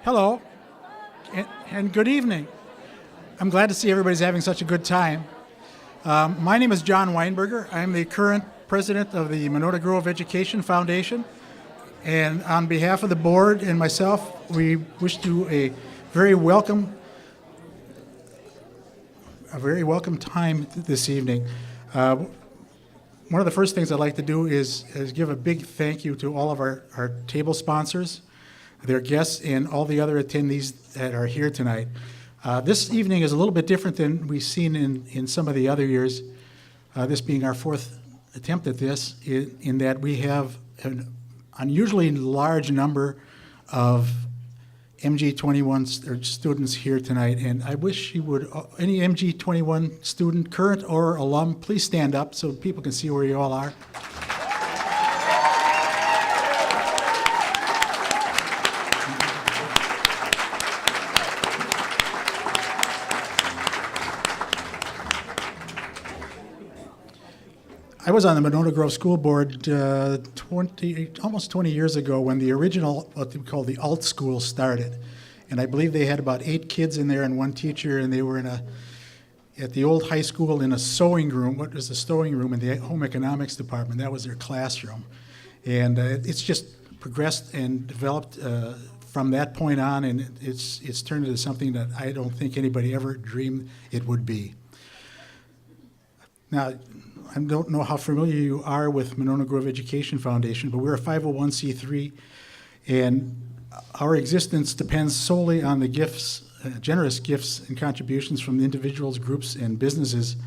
Hello, and good evening. I'm glad to see everybody's having such a good time. My name is John Weinberger. I'm the current president of the Monona Grove Education Foundation. And on behalf of the board and myself, we wish you a very welcome time this evening. One of the first things I'd like to do is give a big thank you to all of our table sponsors, their guests, and all the other attendees that are here tonight. This evening is a little bit different than we've seen in some of the other years, this being our fourth attempt at this, in that we have an unusually large number of MG21 students here tonight, and I wish you would, any MG21 student, current or alum, please stand up so people can see where you all are. I was on the Monona Grove School Board almost 20 years ago when the original, what we call the alt school, started. And I believe they had about 8 kids in there and 1 teacher, and they were at the old high school in a sewing room. What was the sewing room in the home economics department? That was their classroom. And it's just progressed and developed from that point on, and it's turned into something that I don't think anybody ever dreamed it would be. Now, I don't know how familiar you are with Monona Grove Education Foundation, but we're a 501c3, and our existence depends solely on the gifts, generous gifts and contributions from the individuals, groups, and businesses.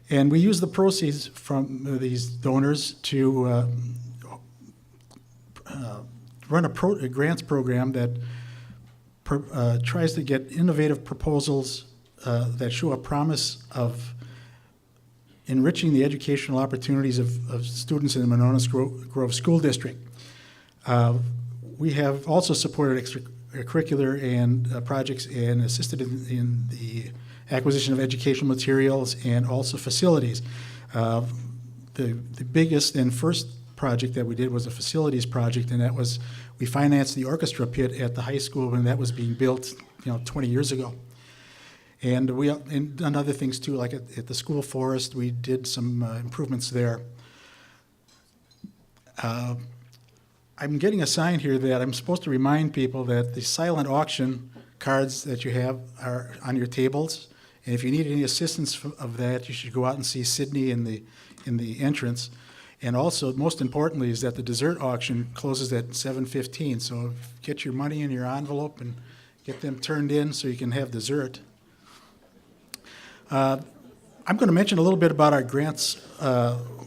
And we use the proceeds from these donors to run a grants program that tries to get innovative proposals that show a promise of enriching the educational opportunities of students in the Monona Grove School District. We have also supported extracurricular and projects and assisted in the acquisition of educational materials and also facilities. The biggest and first project that we did was a facilities project, and that was, we financed the orchestra pit at the high school when that was being built 20 years ago. And done other things too, like at the school forest, we did some improvements there. I'm getting a sign here that I'm supposed to remind people that the silent auction cards that you have are on your tables. And if you need any assistance of that, you should go out and see Sydney in the entrance. And also, most importantly, is that the dessert auction closes at 7:15. So get your money in your envelope and get them turned in so you can have dessert. I'm going to mention a little bit about our grants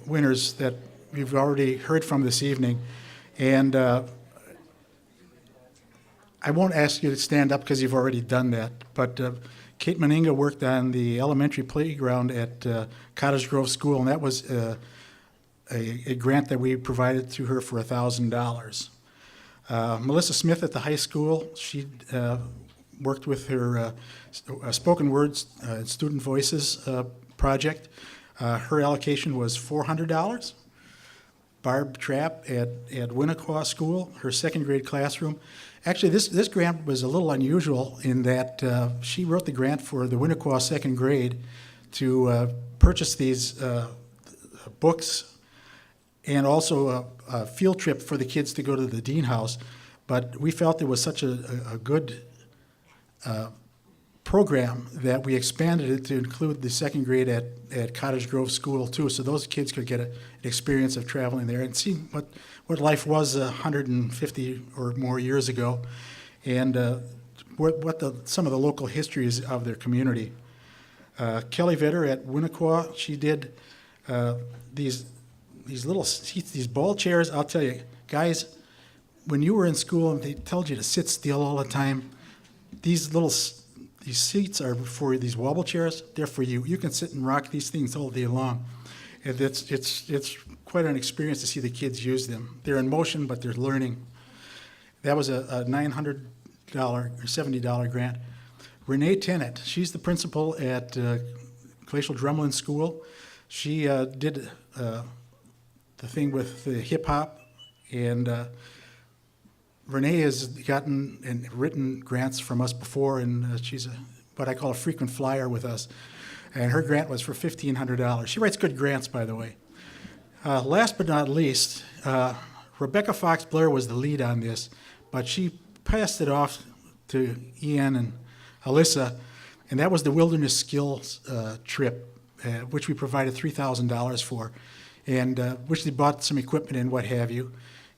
winners that we've already heard from this evening. And I won't ask you to stand up because you've already done that. But Kate Meninga worked on the elementary playground at Cottage Grove School, and that was a grant that we provided to her for $1,000. Melissa Smith at the high school, she worked with her spoken words student voices project. Her allocation was $400. Barb Trapp at Winnequa School, her second grade classroom. Actually, this grant was a little unusual in that she wrote the grant for the Winnequa second grade to purchase these books and also a field trip for the kids to go to the Dean House. But we felt it was such a good program that we expanded it to include the second grade at Cottage Grove School too, so those kids could get an experience of traveling there and see what life was 150 or more years ago, and what some of the local histories of their community. Kelly Vetter at Winnequa, she did these little seats, these ball chairs. I'll tell you, guys, when you were in school and they told you to sit still all the time, these seats are for these wobble chairs. They're for you. You can sit and rock these things all day long. And it's quite an experience to see the kids use them. They're in motion, but they're learning. That was a $900 or $70 grant. Renee Tennant, she's the principal at Glacial Drumlin School. She did the thing with the hip hop and Renee has gotten and written grants from us before, and she's what I call a frequent flyer with us. And her grant was for $1,500. She writes good grants, by the way. Last but not least, Rebecca Fox Blair was the lead on this, but she passed it off to Ian and Alyssa, and that was the Wilderness Skills trip, which we provided $3,000 for, and which they bought some equipment and what have you.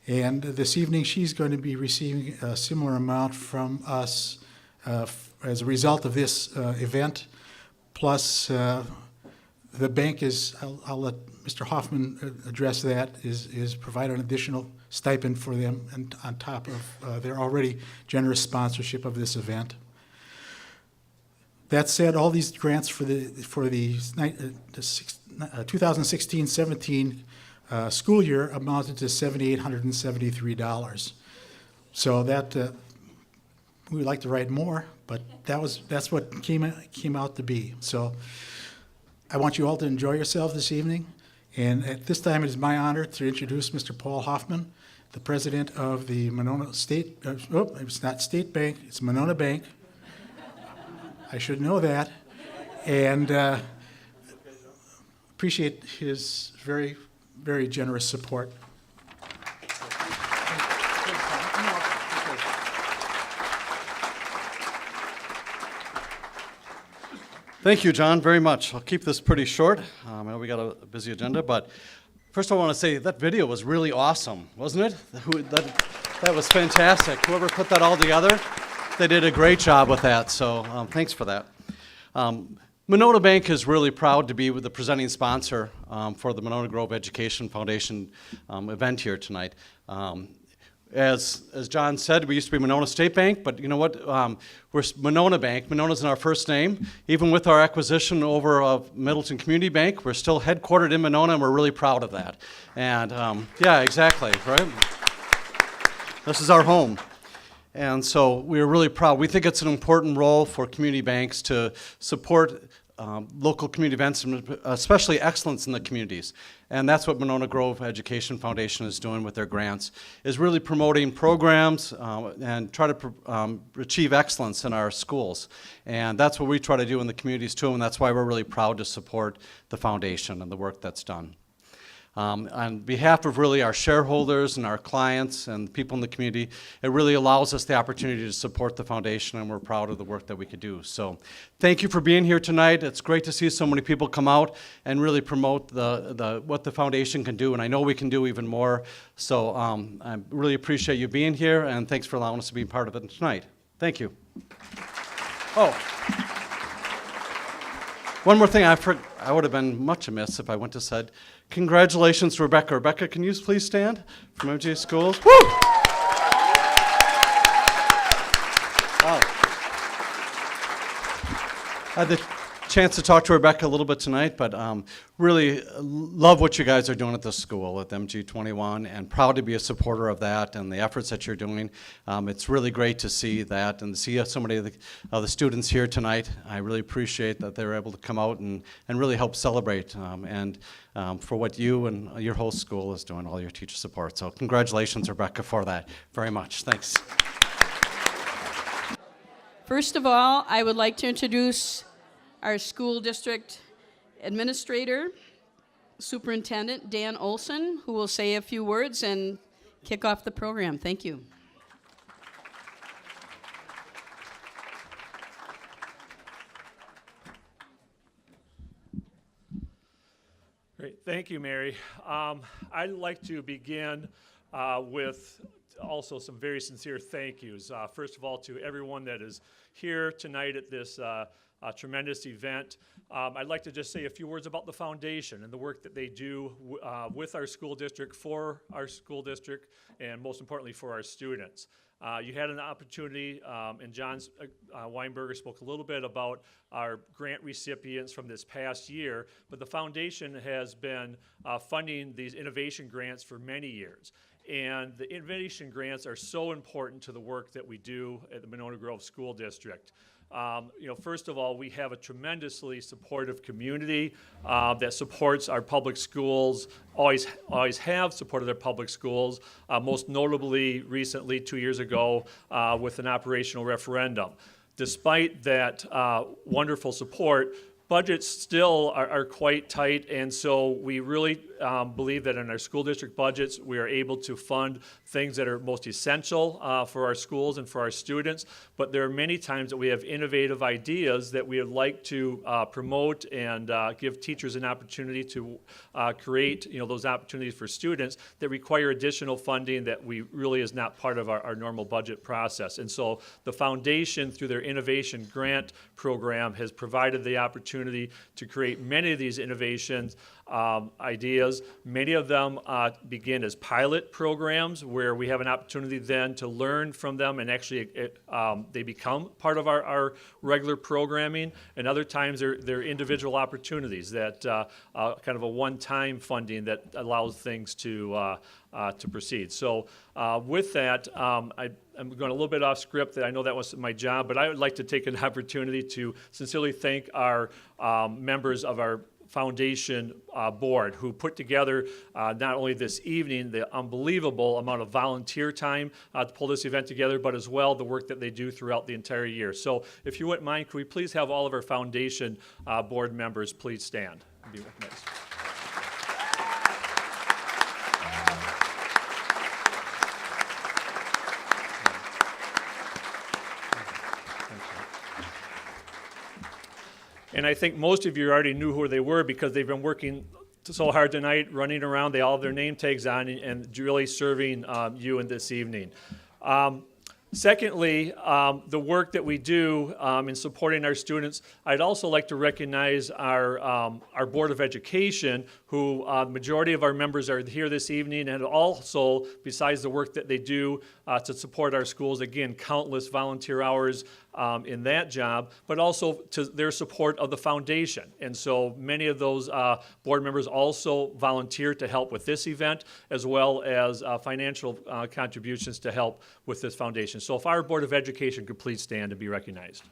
And this evening, she's going to be receiving a similar amount from us as a result of this event. Plus, the bank is, I'll let Mr. Hoffman address that, is provide an additional stipend for them and on top of their already generous sponsorship of this event. That said, all these grants for the 2016-17 school year amounted to $7,873. So that we would like to write more, but that's what came out to be. So I want you all to enjoy yourselves this evening, and at this time it is my honor to introduce Mr. Paul Hoffman, the president of the Monona State. It's not State Bank; it's Monona Bank. I should know that, and appreciate his very, very generous support. Thank you, John, very much. I'll keep this pretty short. I know we got a busy agenda, but first I want to say that video was really awesome, wasn't it? That was fantastic. Whoever put that all together, they did a great job with that, so thanks for that. Monona Bank is really proud to be with the presenting sponsor for the Monona Grove Education Foundation event here tonight. As John said, we used to be Monona State Bank, but you know what? We're Monona Bank. Monona's in our first name. Even with our acquisition over of Middleton Community Bank, we're still headquartered in Monona, and we're really proud of that. And yeah, exactly, right? This is our home. And so we're really proud. We think it's an important role for community banks to support local community events, and especially excellence in the communities. And that's what Monona Grove Education Foundation is doing with their grants, is really promoting programs and try to achieve excellence in our schools. And that's what we try to do in the communities too, and that's why we're really proud to support the foundation and the work that's done. On behalf of really our shareholders and our clients and people in the community, it really allows us the opportunity to support the foundation, and we're proud of the work that we could do. So thank you for being here tonight. It's great to see so many people come out and really promote what the foundation can do, and I know we can do even more. So I really appreciate you being here, and thanks for allowing us to be part of it tonight. Thank you. Oh. One more thing, I would have been much amiss if I went to said, congratulations to Rebecca. Rebecca, can you please stand from MJ Schools? Woo! Wow. I had the chance to talk to Rebecca a little bit tonight, but really love what you guys are doing at the school at MG21, and proud to be a supporter of that and the efforts that you're doing. It's really great to see that and see so many of the students here tonight. I really appreciate that they're able to come out and really help celebrate for what you and your whole school is doing, all your teacher support. So congratulations, Rebecca, for that very much. Thanks. First of all, I would like to introduce our school district administrator, Superintendent Dan Olson, who will say a few words and kick off the program. Thank you. Great, thank you, Mary. I'd like to begin with also some very sincere thank yous. First of all, to everyone that is here tonight at this tremendous event. I'd like to just say a few words about the foundation and the work that they do with our school district, for our school district, and most importantly for our students. You had an opportunity, and John Weinberger spoke a little bit about our grant recipients from this past year, but the foundation has been funding these innovation grants for many years. And the innovation grants are so important to the work that we do at the Monona Grove School District. First of all, we have a tremendously supportive community that supports our public schools, always have supported their public schools, most notably recently 2 years ago with an operational referendum. Despite that wonderful support, budgets still are quite tight, and so we really believe that in our school district budgets, we are able to fund things that are most essential for our schools and for our students. But there are many times that we have innovative ideas that we would like to promote and give teachers an opportunity to create those opportunities for students that require additional funding that we really is not part of our normal budget process. And so the foundation, through their innovation grant program, has provided the opportunity to create many of these innovations ideas. Many of them begin as pilot programs where we have an opportunity then to learn from them, and actually they become part of our regular programming. And other times they're individual opportunities that kind of a one-time funding that allows things to proceed. So with that, I'm going a little bit off script. I know that was my job, but I would like to take an opportunity to sincerely thank our members of our foundation board who put together not only this evening the unbelievable amount of volunteer time to pull this event together, but as well the work that they do throughout the entire year. So if you wouldn't mind, could we please have all of our foundation board members please stand and be recognized. And I think most of you already knew who they were because they've been working so hard tonight, running around. They all have their name tags on and really serving you in this evening. Secondly, the work that we do in supporting our students, I'd also like to recognize our Board of Education, who the majority of our members are here this evening, and also, besides the work that they do to support our schools, again, countless volunteer hours in that job, but also to their support of the foundation. And so many of those board members also volunteer to help with this event, as well as financial contributions to help with this foundation. So if our Board of Education could please stand and be recognized.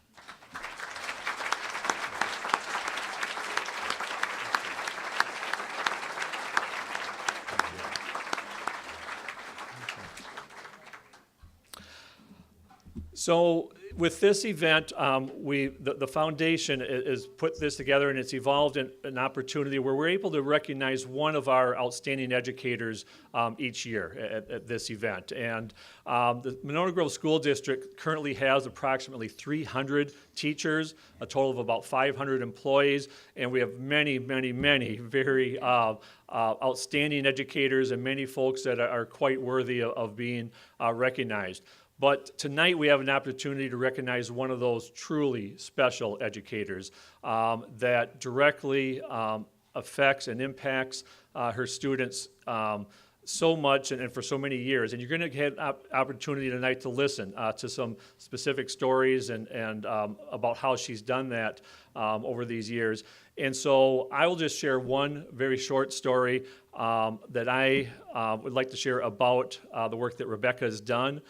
So with this event, the foundation has put this together, and it's evolved in an opportunity where we're able to recognize one of our outstanding educators each year at this event. And the Monona Grove School District currently has approximately 300 teachers, a total of about 500 employees, and we have many, many, many very outstanding educators and many folks that are quite worthy of being recognized. But tonight we have an opportunity to recognize one of those truly special educators that directly affects and impacts her students so much and for so many years. And you're going to get an opportunity tonight to listen to some specific stories and about how she's done that over these years. And so I will just share one very short story that I would like to share about the work that Rebecca has done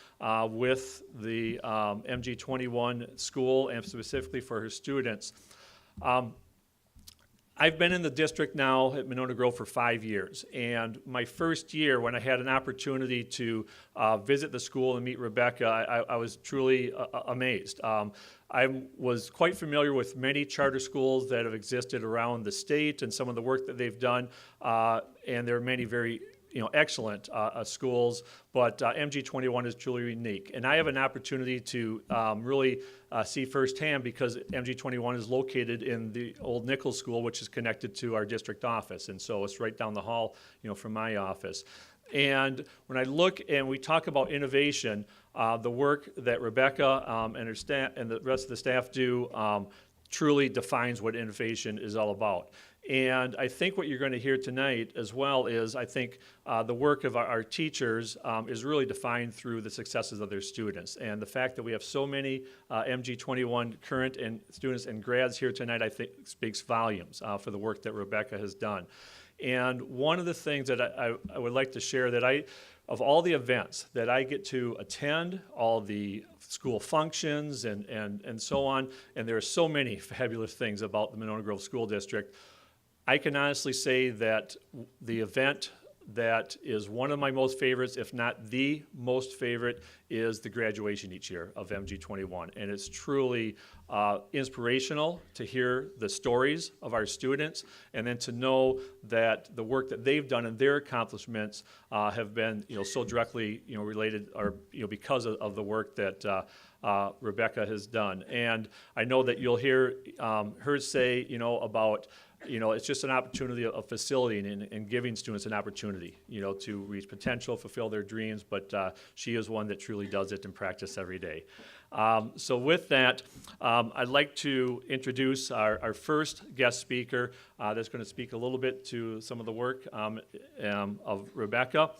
with the MG21 school and specifically for her students. I've been in the district now at Monona Grove for 5 years, and my first year when I had an opportunity to visit the school and meet Rebecca, I was truly amazed. I was quite familiar with many charter schools that have existed around the state and some of the work that they've done, and there are many very excellent schools, but MG21 is truly unique. And I have an opportunity to really see firsthand because MG21 is located in the old Nichols School, which is connected to our district office. And so it's right down the hall, from my office. And when I look and we talk about innovation, the work that Rebecca and her staff and the rest of the staff do truly defines what innovation is all about. And I think what you're going to hear tonight as well is I think the work of our teachers is really defined through the successes of their students. And the fact that we have so many MG21 current and students and grads here tonight, I think speaks volumes for the work that Rebecca has done. And one of the things that I would like to share that of all the events that I get to attend, all the school functions and so on, and there are so many fabulous things about the Monona Grove School District, I can honestly say that the event that is one of my most favorites, if not the most favorite, is the graduation each year of MG21. And it's truly inspirational to hear the stories of our students, and then to know that the work that they've done and their accomplishments have been, so directly, related, or because of the work that Rebecca has done. And I know that you'll hear her say, about it's just an opportunity, a facility, and giving students an opportunity, to reach potential, fulfill their dreams, but she is one that truly does it in practice every day. So with that, I'd like to introduce our first guest speaker that's going to speak a little bit to some of the work of Rebecca.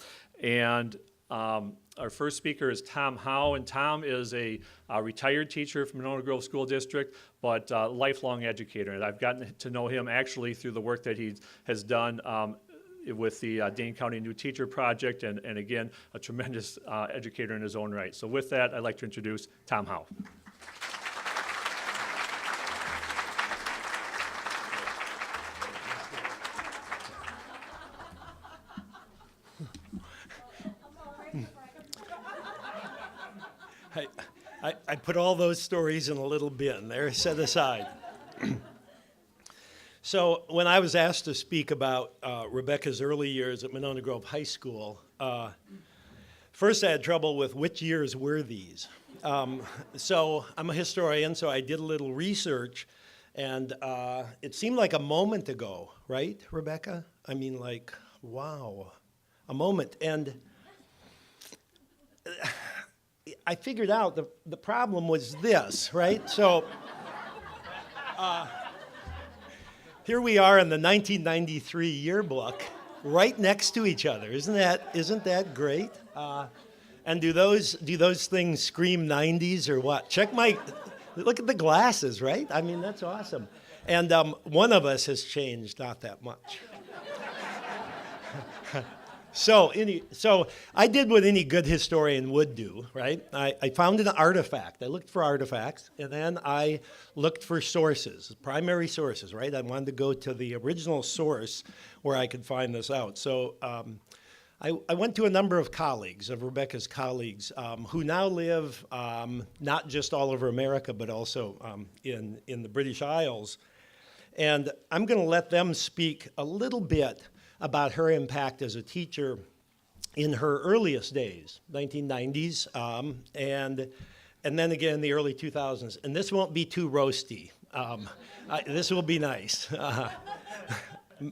And our first speaker is Tom Howe, and Tom is a retired teacher from Monona Grove School District, but lifelong educator. And I've gotten to know him actually through the work that he has done with the Dane County New Teacher Project, and again, a tremendous educator in his own right. So with that, I'd like to introduce Tom Howe. I put all those stories in a little bin. They're set aside. So when I was asked to speak about Rebecca's early years at Monona Grove High School, first I had trouble with which years were these. So I'm a historian, so I did a little research, and it seemed like a moment ago, right, Rebecca? I mean, like, wow, a moment. And I figured out the problem was this, right? So here we are in the 1993 yearbook, right next to each other. Isn't that great? And do those things scream 90s or what? Look at the glasses, right? I mean, that's awesome. And one of us has changed, not that much. So I did what any good historian would do, right? I found an artifact. I looked for artifacts, and then I looked for sources, primary sources, right? I wanted to go to the original source where I could find this out. So I went to a number of colleagues, of Rebecca's colleagues, who now live not just all over America, but also in the British Isles. And I'm going to let them speak a little bit about her impact as a teacher in her earliest days, 1990s, and then again in the early 2000s. And this won't be too roasty. This will be nice.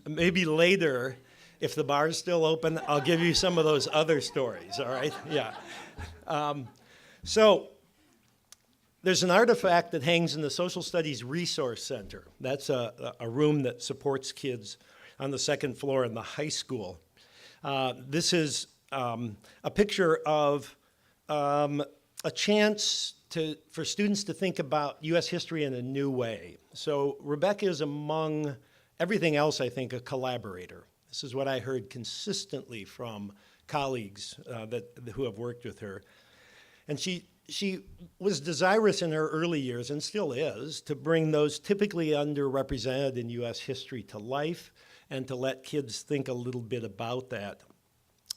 Maybe later, if the bar's still open, I'll give you some of those other stories, all right? Yeah. So there's an artifact that hangs in the Social Studies Resource Center. That's a room that supports kids on the second floor in the high school. This is a picture of a chance for students to think about U.S. history in a new way. So Rebecca is, among everything else, I think, a collaborator. This is what I heard consistently from colleagues who have worked with her. And she was desirous in her early years, and still is, to bring those typically underrepresented in U.S. history to life, and to let kids think a little bit about that.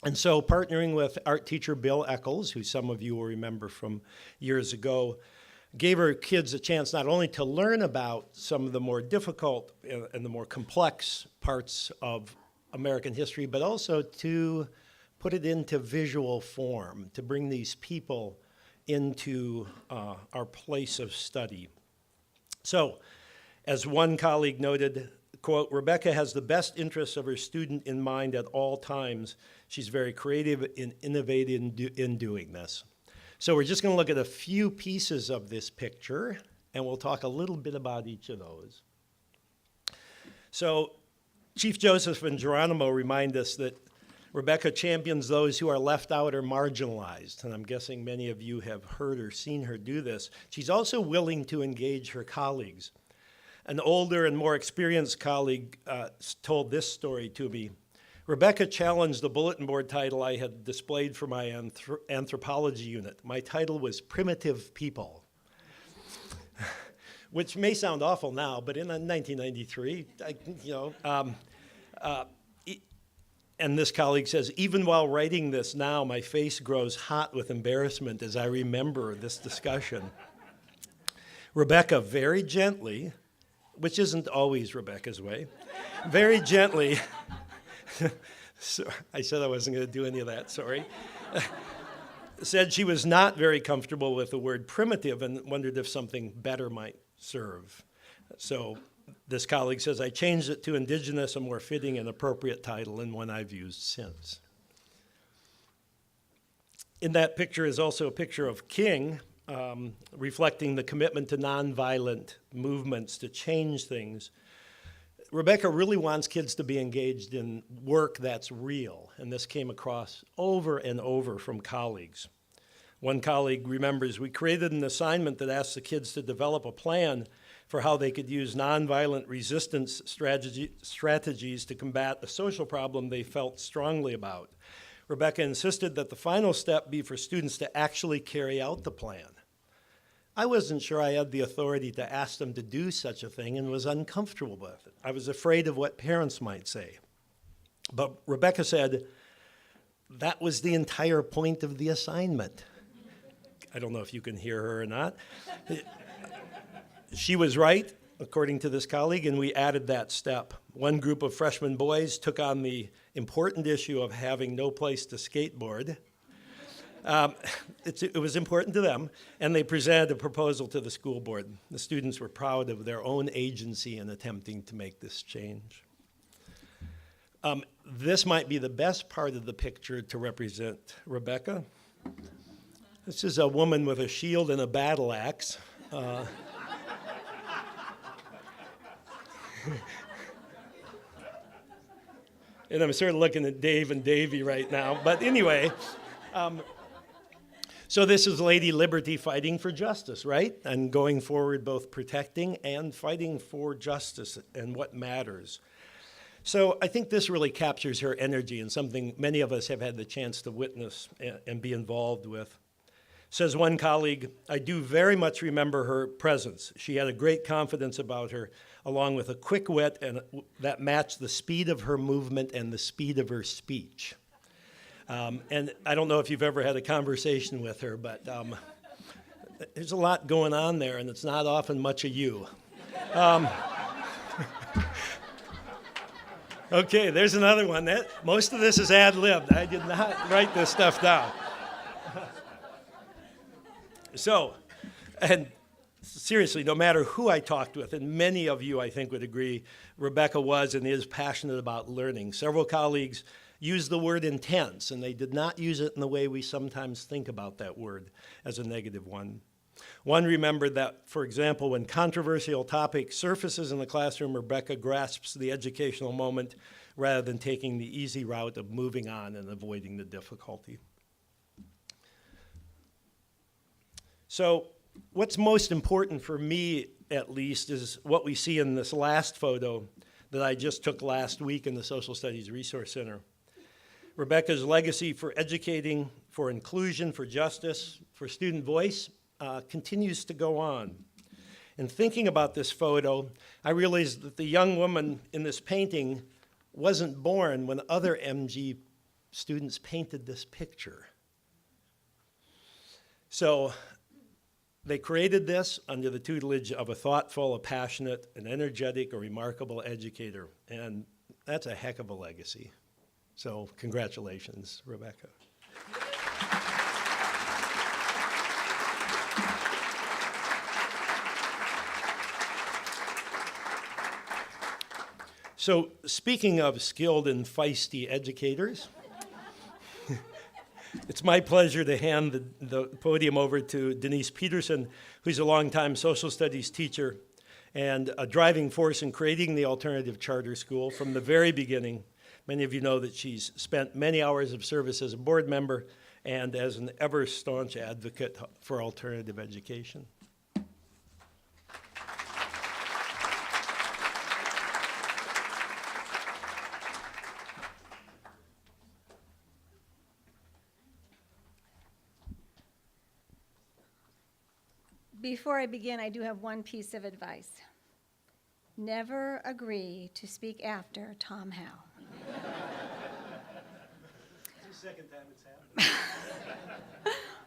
And so partnering with art teacher Bill Eccles, who some of you will remember from years ago, gave her kids a chance not only to learn about some of the more difficult and the more complex parts of American history, but also to put it into visual form, to bring these people into our place of study. So, as one colleague noted, quote, Rebecca has the best interests of her student in mind at all times. She's very creative and innovative in doing this. So we're just going to look at a few pieces of this picture, and we'll talk a little bit about each of those. So Chief Joseph and Geronimo remind us that Rebecca champions those who are left out or marginalized, and I'm guessing many of you have heard or seen her do this. She's also willing to engage her colleagues. An older and more experienced colleague told this story to me. Rebecca challenged the bulletin board title I had displayed for my anthropology unit. My title was Primitive People, which may sound awful now, but in 1993, and this colleague says, even while writing this now, my face grows hot with embarrassment as I remember this discussion. Rebecca very gently, which isn't always Rebecca's way, very gently, so I said I wasn't going to do any of that, sorry, said she was not very comfortable with the word primitive and wondered if something better might serve. So this colleague says, I changed it to indigenous, a more fitting and appropriate title, and one I've used since. In that picture is also a picture of King, reflecting the commitment to nonviolent movements to change things. Rebecca really wants kids to be engaged in work that's real, and this came across over and over from colleagues. One colleague remembers, we created an assignment that asked the kids to develop a plan for how they could use nonviolent resistance strategies to combat a social problem they felt strongly about. Rebecca insisted that the final step be for students to actually carry out the plan. I wasn't sure I had the authority to ask them to do such a thing and was uncomfortable with it. I was afraid of what parents might say. But Rebecca said, that was the entire point of the assignment. I don't know if you can hear her or not. She was right, according to this colleague, and we added that step. One group of freshman boys took on the important issue of having no place to skateboard. It was important to them, and they presented a proposal to the school board. The students were proud of their own agency in attempting to make this change. This might be the best part of the picture to represent Rebecca. This is a woman with a shield and a battle axe. And I'm sort of looking at Dave and Davey right now, but anyway. So this is Lady Liberty fighting for justice, right? And going forward, both protecting and fighting for justice and what matters. So I think this really captures her energy and something many of us have had the chance to witness and be involved with. Says one colleague, I do very much remember her presence. She had a great confidence about her, along with a quick wit and that matched the speed of her movement and the speed of her speech. And I don't know if you've ever had a conversation with her, but there's a lot going on there, and it's not often much of you. Okay, there's another one. Most of this is ad-libbed. I did not write this stuff down. So, and seriously, no matter who I talked with, and many of you I think would agree, Rebecca was and is passionate about learning. Several colleagues used the word intense, and they did not use it in the way we sometimes think about that word as a negative one. One remembered that, for example, when controversial topic surfaces in the classroom, Rebecca grasps the educational moment rather than taking the easy route of moving on and avoiding the difficulty. So what's most important for me, at least, is what we see in this last photo that I just took last week in the Social Studies Resource Center. Rebecca's legacy for educating, for inclusion, for justice, for student voice continues to go on. In thinking about this photo, I realized that the young woman in this painting wasn't born when other MG students painted this picture. So they created this under the tutelage of a thoughtful, a passionate, an energetic, a remarkable educator, and that's a heck of a legacy. So congratulations, Rebecca. So speaking of skilled and feisty educators, it's my pleasure to hand the podium over to Denise Peterson, who's a longtime social studies teacher and a driving force in creating the alternative charter school from the very beginning. Many of you know that she's spent many hours of service as a board member and as an ever staunch advocate for alternative education. Before I begin, I do have one piece of advice. Never agree to speak after Tom Howe. It's the second time it's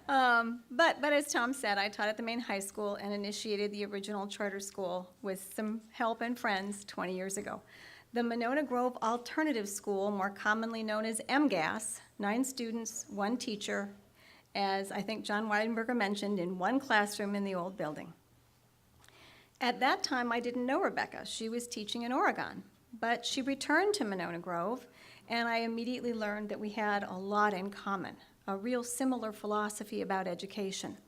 happened. But as Tom said, I taught at the main high school and initiated the original charter school with some help and friends 20 years ago. The Monona Grove Alternative School, more commonly known as MGAS, 9 students, 1 teacher, as I think John Weidenberger mentioned, in 1 classroom in the old building. At that time, I didn't know Rebecca. She was teaching in Oregon, but she returned to Monona Grove, and I immediately learned that we had a lot in common, a real similar philosophy about education.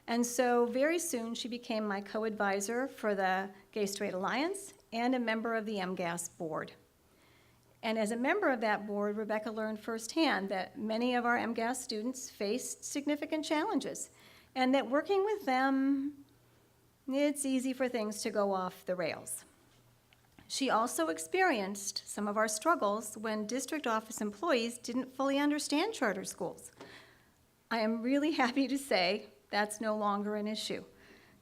And so very soon she became my co-advisor for the Gay Straight Alliance and a member of the MGAS board. And as a member of that board, Rebecca learned firsthand that many of our MGAS students faced significant challenges, and that working with them, it's easy for things to go off the rails. She also experienced some of our struggles when district office employees didn't fully understand charter schools. I am really happy to say that's no longer an issue.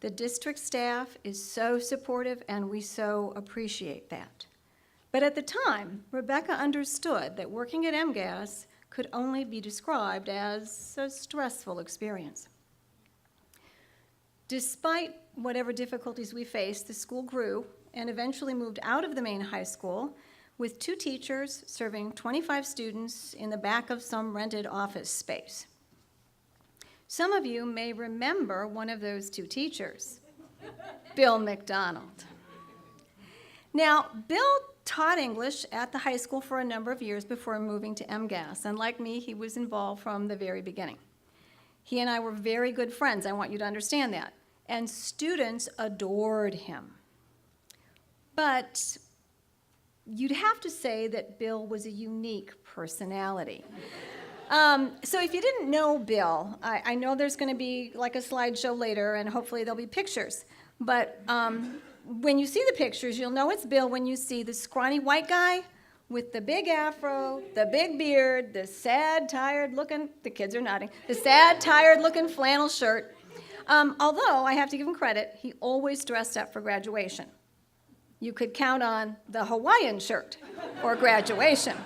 The district staff is so supportive, and we so appreciate that. But at the time, Rebecca understood that working at MGAS could only be described as a stressful experience. Despite whatever difficulties we faced, the school grew and eventually moved out of the main high school with 2 teachers serving 25 students in the back of some rented office space. Some of you may remember one of those 2 teachers, Bill McDonald. Now, Bill taught English at the high school for a number of years before moving to MGAS, and like me, he was involved from the very beginning. He and I were very good friends, I want you to understand that, and students adored him. But you'd have to say that Bill was a unique personality. So if you didn't know Bill, I know there's going to be like a slideshow later, and hopefully there'll be pictures. But when you see the pictures, you'll know it's Bill when you see the scrawny white guy with the big afro, the big beard, the sad, tired-looking, the kids are nodding, the sad, tired-looking flannel shirt. Although, I have to give him credit, he always dressed up for graduation. You could count on the Hawaiian shirt for graduation.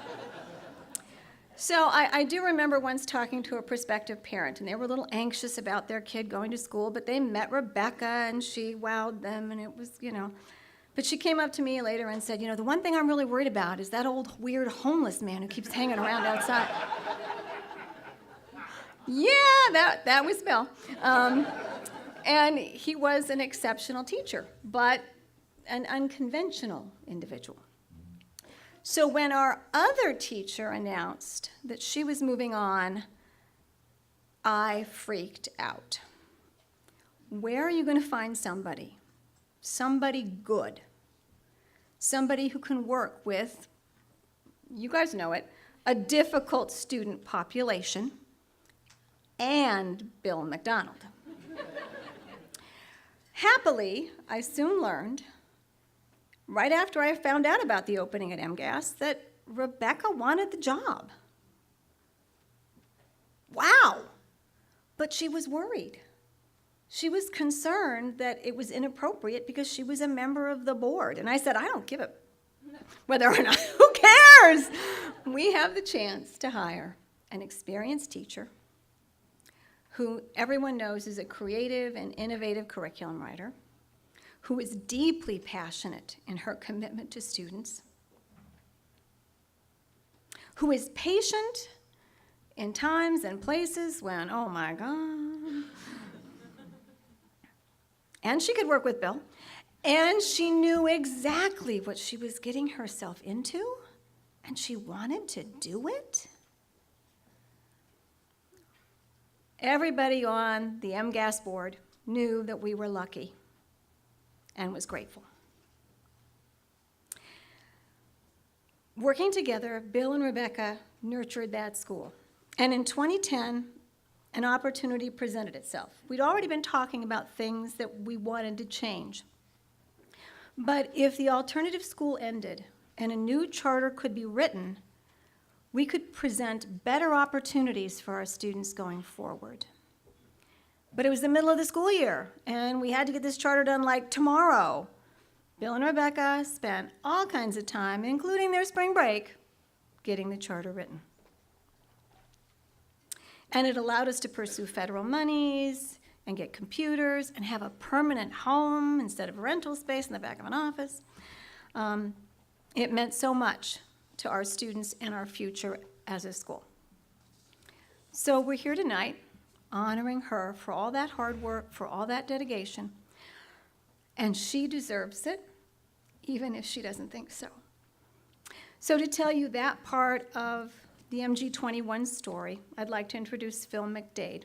So I do remember once talking to a prospective parent, and they were a little anxious about their kid going to school, but they met Rebecca, and she wowed them, and it was, But she came up to me later and said, the one thing I'm really worried about is that old weird homeless man who keeps hanging around outside. Yeah, that was Bill. And he was an exceptional teacher, but an unconventional individual. So when our other teacher announced that she was moving on, I freaked out. Where are you going to find somebody good, somebody who can work with, you guys know it, a difficult student population, and Bill McDonald? Happily, I soon learned, right after I found out about the opening at MGAS, that Rebecca wanted the job. Wow! But she was worried. She was concerned that it was inappropriate because she was a member of the board. And I said, I don't give a whether or not, who cares? We have the chance to hire an experienced teacher who everyone knows is a creative and innovative curriculum writer, who is deeply passionate in her commitment to students, who is patient in times and places when, oh my God. And she could work with Bill, and she knew exactly what she was getting herself into, and she wanted to do it. Everybody on the MGAS board knew that we were lucky and was grateful. Working together, Bill and Rebecca nurtured that school. And in 2010, an opportunity presented itself. We'd already been talking about things that we wanted to change. But if the alternative school ended and a new charter could be written, we could present better opportunities for our students going forward. But it was the middle of the school year, and we had to get this charter done like tomorrow. Bill and Rebecca spent all kinds of time, including their spring break, getting the charter written. And it allowed us to pursue federal monies and get computers and have a permanent home instead of rental space in the back of an office. It meant so much to our students and our future as a school. So we're here tonight honoring her for all that hard work, for all that dedication, and she deserves it, even if she doesn't think so. So to tell you that part of the MG21 story, I'd like to introduce Phil McDade.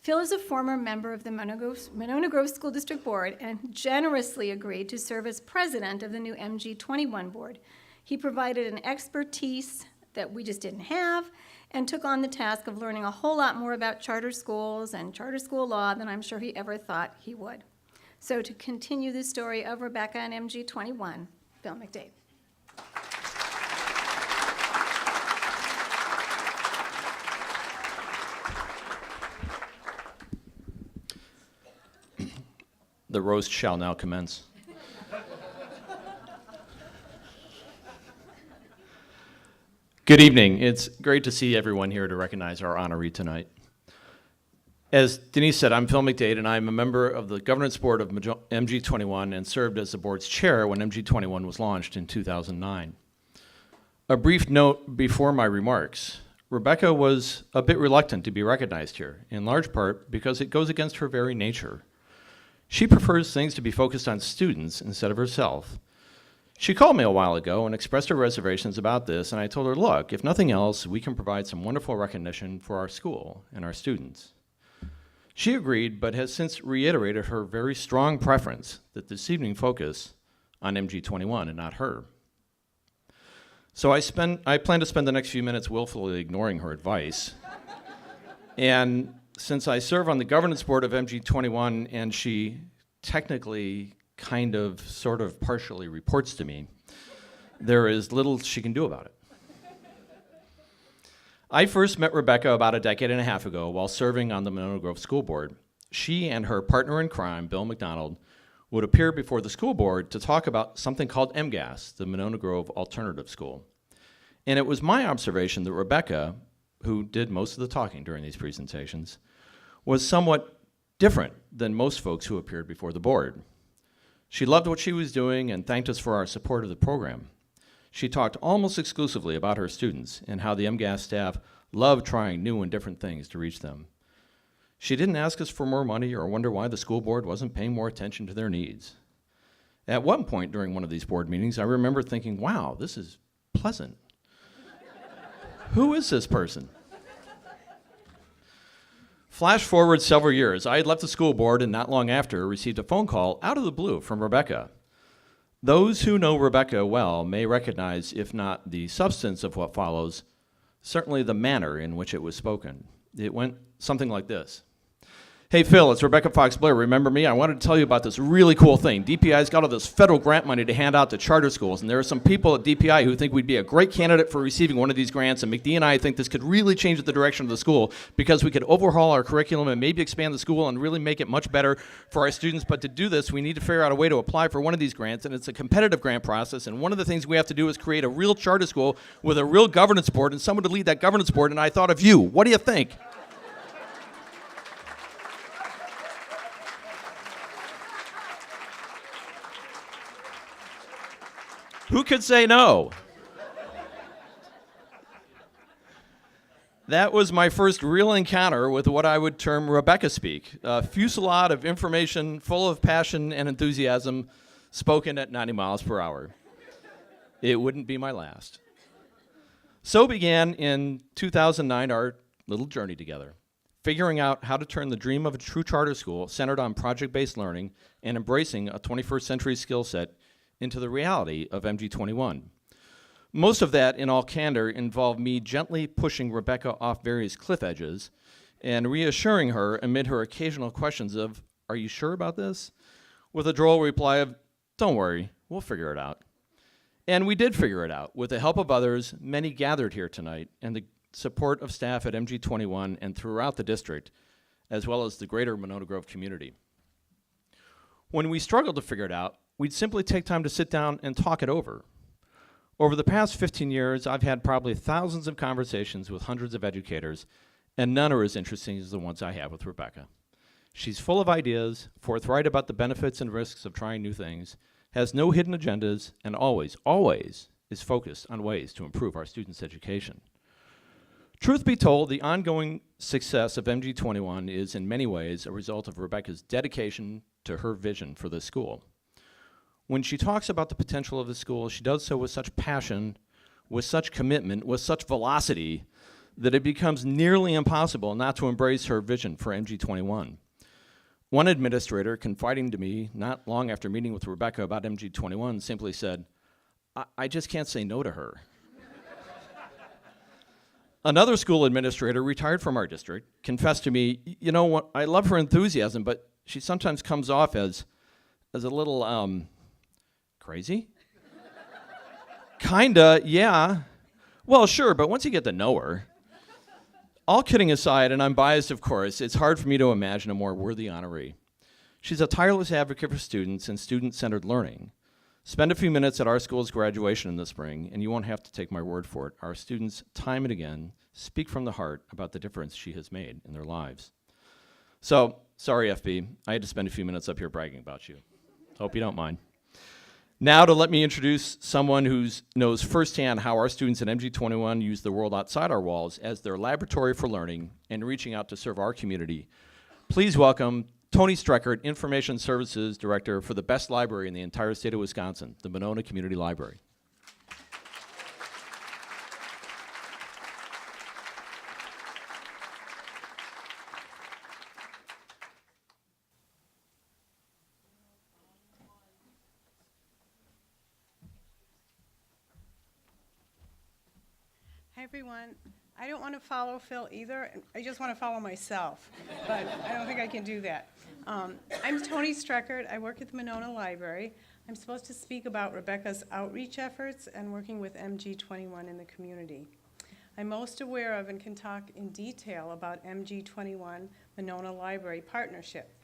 Phil is a former member of the Monona Grove School District Board and generously agreed to serve as president of the new MG21 board. He provided an expertise that we just didn't have and took on the task of learning a whole lot more about charter schools and charter school law than I'm sure he ever thought he would. So to continue the story of Rebecca and MG21, Phil McDade. The roast shall now commence. Good evening. It's great to see everyone here to recognize our honoree tonight. As Denise said, I'm Phil McDade, and I'm a member of the governance board of MG21 and served as the board's chair when MG21 was launched in 2009. A brief note before my remarks. Rebecca was a bit reluctant to be recognized here, in large part because it goes against her very nature. She prefers things to be focused on students instead of herself. She called me a while ago and expressed her reservations about this, and I told her, look, if nothing else, we can provide some wonderful recognition for our school and our students. She agreed, but has since reiterated her very strong preference that this evening focus on MG21 and not her. So I plan to spend the next few minutes willfully ignoring her advice. And since I serve on the governance board of MG21 and she technically kind of, sort of, partially reports to me, there is little she can do about it. I first met Rebecca about a decade and a half ago while serving on the Monona Grove School Board. She and her partner in crime, Bill McDonald, would appear before the school board to talk about something called MGAS, the Monona Grove Alternative School. And it was my observation that Rebecca, who did most of the talking during these presentations, was somewhat different than most folks who appeared before the board. She loved what she was doing and thanked us for our support of the program. She talked almost exclusively about her students and how the MGAS staff loved trying new and different things to reach them. She didn't ask us for more money or wonder why the school board wasn't paying more attention to their needs. At one point during one of these board meetings, I remember thinking, wow, this is pleasant. Who is this person? Flash forward several years, I had left the school board and not long after received a phone call out of the blue from Rebecca. Those who know Rebecca well may recognize, if not the substance of what follows, certainly the manner in which it was spoken. It went something like this. Hey Phil, it's Rebecca Fox Blair. Remember me? I wanted to tell you about this really cool thing. DPI's got all this federal grant money to hand out to charter schools, and there are some people at DPI who think we'd be a great candidate for receiving one of these grants, and McDee and I think this could really change the direction of the school because we could overhaul our curriculum and maybe expand the school and really make it much better for our students. But to do this, we need to figure out a way to apply for one of these grants, and it's a competitive grant process, and one of the things we have to do is create a real charter school with a real governance board and someone to lead that governance board, and I thought of you. What do you think? Who could say no? That was my first real encounter with what I would term Rebecca speak, a fusillade of information full of passion and enthusiasm spoken at 90 miles per hour. It wouldn't be my last. So began in 2009 our little journey together, figuring out how to turn the dream of a true charter school centered on project-based learning and embracing a 21st century skill set into the reality of MG21. Most of that, in all candor, involved me gently pushing Rebecca off various cliff edges and reassuring her amid her occasional questions of, are you sure about this? With a droll reply of, don't worry, we'll figure it out. And we did figure it out. With the help of others, many gathered here tonight, and the support of staff at MG21 and throughout the district, as well as the greater Monona Grove community. When we struggled to figure it out, we'd simply take time to sit down and talk it over. Over the past 15 years, I've had probably thousands of conversations with hundreds of educators, and none are as interesting as the ones I have with Rebecca. She's full of ideas, forthright about the benefits and risks of trying new things, has no hidden agendas, and always, always is focused on ways to improve our students' education. Truth be told, the ongoing success of MG21 is in many ways a result of Rebecca's dedication to her vision for this school. When she talks about the potential of the school, she does so with such passion, with such commitment, with such velocity, that it becomes nearly impossible not to embrace her vision for MG21. One administrator, confiding to me not long after meeting with Rebecca about MG21, simply said, I just can't say no to her. Another school administrator, retired from our district, confessed to me, you know what, I love her enthusiasm, but she sometimes comes off as a little, crazy? Kinda, yeah. Well, sure, but once you get to know her. All kidding aside, and I'm biased of course, it's hard for me to imagine a more worthy honoree. She's a tireless advocate for students and student-centered learning. Spend a few minutes at our school's graduation in the spring, and you won't have to take my word for it. Our students, time and again, speak from the heart about the difference she has made in their lives. So, sorry FB, I had to spend a few minutes up here bragging about you. Hope you don't mind. Now to let me introduce someone who knows firsthand how our students at MG21 use the world outside our walls as their laboratory for learning and reaching out to serve our community. Please welcome Tony Streckert, Information Services Director for the best library in the entire state of Wisconsin, the Monona Community Library. Hi, everyone. I don't want to follow Phil either. I just want to follow myself, but I don't think I can do that. I'm Tony Streckert. I work at the Monona Library. I'm supposed to speak about Rebecca's outreach efforts and working with MG21 in the community. I'm most aware of and can talk in detail about MG21 Monona Library partnership.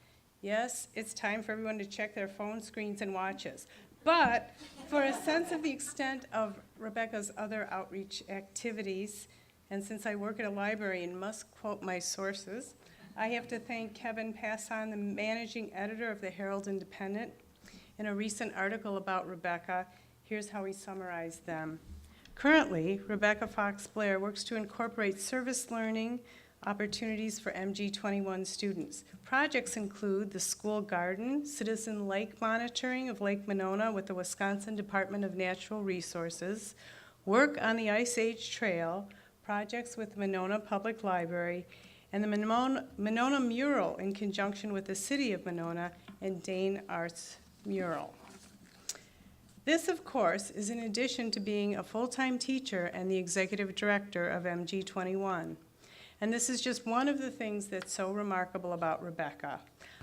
Yes, it's time for everyone to check their phone screens and watches. But for a sense of the extent of Rebecca's other outreach activities, and since I work at a library and must quote my sources, I have to thank Kevin Passon, the managing editor of the Herald Independent. In a recent article about Rebecca, here's how he summarized them. Currently, Rebecca Fox Blair works to incorporate service learning opportunities for MG21 students. Projects include the school garden, citizen lake monitoring of Lake Monona with the Wisconsin Department of Natural Resources, work on the Ice Age Trail, projects with the Monona Public Library, and the Monona Mural in conjunction with the City of Monona and Dane Arts Mural. This, of course, is in addition to being a full-time teacher and the executive director of MG21. And this is just one of the things that's so remarkable about Rebecca.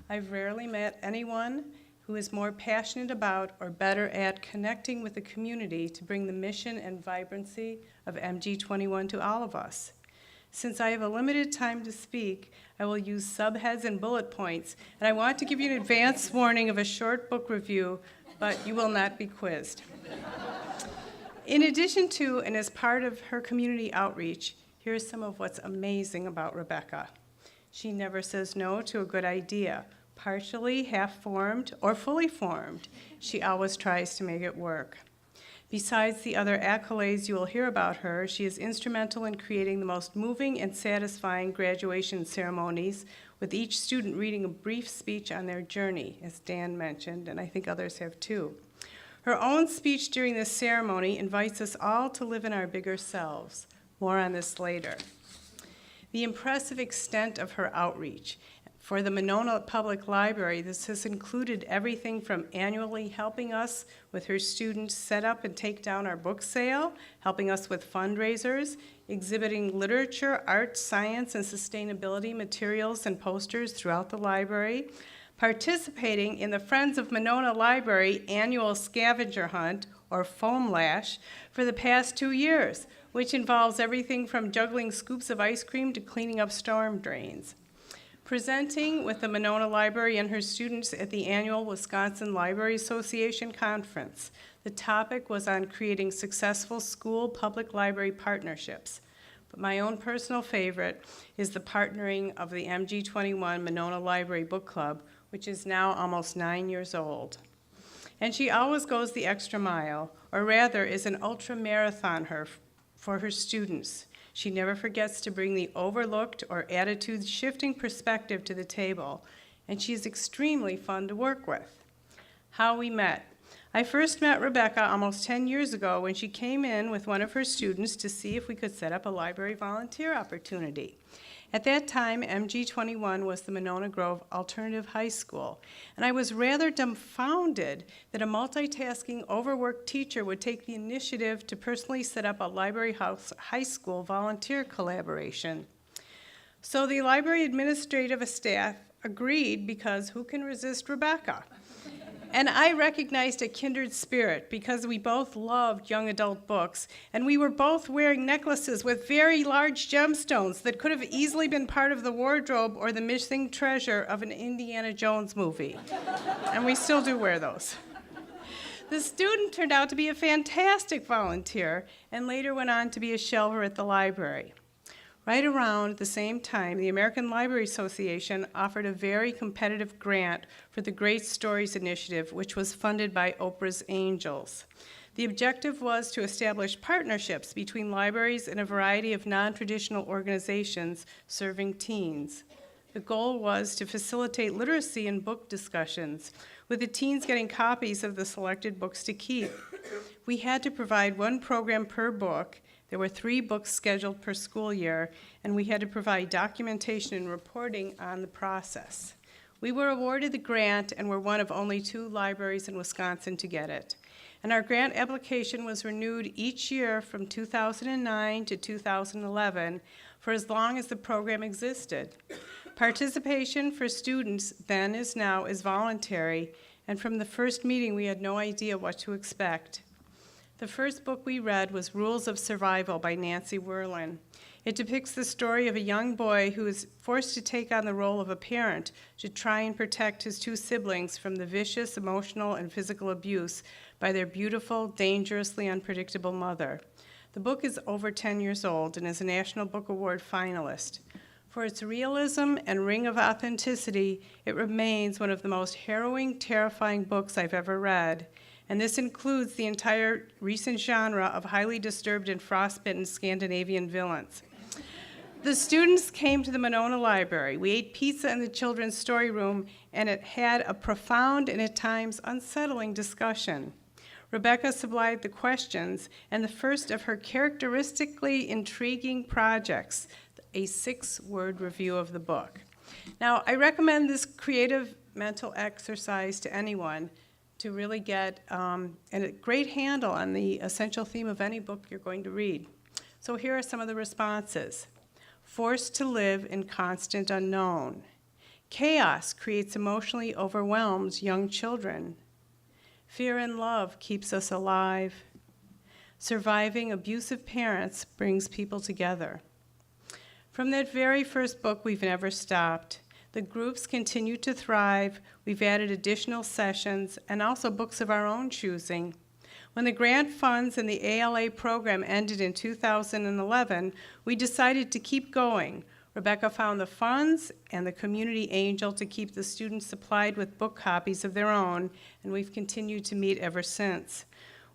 I've rarely met anyone who is more passionate about or better at connecting with the community to bring the mission and vibrancy of MG21 to all of us. Since I have a limited time to speak, I will use subheads and bullet points, and I want to give you an advance warning of a short book review, but you will not be quizzed. In addition to, and as part of her community outreach, here's some of what's amazing about Rebecca. She never says no to a good idea. Partially, half-formed, or fully formed, she always tries to make it work. Besides the other accolades you will hear about her, she is instrumental in creating the most moving and satisfying graduation ceremonies, with each student reading a brief speech on their journey, as Dan mentioned, and I think others have too. Her own speech during this ceremony invites us all to live in our bigger selves. More on this later. The impressive extent of her outreach. For the Monona Public Library, this has included everything from annually helping us with her students set up and take down our book sale, helping us with fundraisers, exhibiting literature, art, science, and sustainability materials and posters throughout the library, participating in the Friends of Monona Library annual scavenger hunt, or foam lash, for the past 2 years, which involves everything from juggling scoops of ice cream to cleaning up storm drains. Presenting with the Monona Library and her students at the annual Wisconsin Library Association Conference, the topic was on creating successful school public library partnerships. But my own personal favorite is the partnering of the MG21 Monona Library Book Club, which is now almost 9 years old. And she always goes the extra mile, or rather is an ultra marathoner for her students. She never forgets to bring the overlooked or attitude-shifting perspective to the table, and she's extremely fun to work with. How we met. I first met Rebecca almost 10 years ago when she came in with one of her students to see if we could set up a library volunteer opportunity. At that time, MG21 was the Monona Grove Alternative High School, and I was rather dumbfounded that a multitasking, overworked teacher would take the initiative to personally set up a library house high school volunteer collaboration. So the library administrative staff agreed because who can resist Rebecca? And I recognized a kindred spirit because we both loved young adult books, and we were both wearing necklaces with very large gemstones that could have easily been part of the wardrobe or the missing treasure of an Indiana Jones movie. And we still do wear those. The student turned out to be a fantastic volunteer and later went on to be a shelver at the library. Right around the same time, the American Library Association offered a very competitive grant for the Great Stories Initiative, which was funded by Oprah's Angels. The objective was to establish partnerships between libraries and a variety of non-traditional organizations serving teens. The goal was to facilitate literacy and book discussions, with the teens getting copies of the selected books to keep. We had to provide one program per book. There were 3 books scheduled per school year, and we had to provide documentation and reporting on the process. We were awarded the grant and were one of only 2 libraries in Wisconsin to get it. And our grant application was renewed each year from 2009 to 2011 for as long as the program existed. Participation for students then as now is voluntary, and from the first meeting we had no idea what to expect. The first book we read was Rules of Survival by Nancy Werlin. It depicts the story of a young boy who is forced to take on the role of a parent to try and protect his 2 siblings from the vicious emotional and physical abuse by their beautiful, dangerously unpredictable mother. The book is over 10 years old and is a National Book Award finalist. For its realism and ring of authenticity, it remains one of the most harrowing, terrifying books I've ever read. And this includes the entire recent genre of highly disturbed and frostbitten Scandinavian villains. The students came to the Monona Library. We ate pizza in the children's story room, and it had a profound and at times unsettling discussion. Rebecca supplied the questions, and the first of her characteristically intriguing projects, a 6-word review of the book. Now, I recommend this creative mental exercise to anyone to really get a great handle on the essential theme of any book you're going to read. So here are some of the responses. Forced to live in constant unknown. Chaos creates emotionally overwhelmed young children. Fear and love keeps us alive. Surviving abusive parents brings people together. From that very first book, we've never stopped. The groups continue to thrive. We've added additional sessions and also books of our own choosing. When the grant funds and the ALA program ended in 2011, we decided to keep going. Rebecca found the funds and the community angel to keep the students supplied with book copies of their own, and we've continued to meet ever since.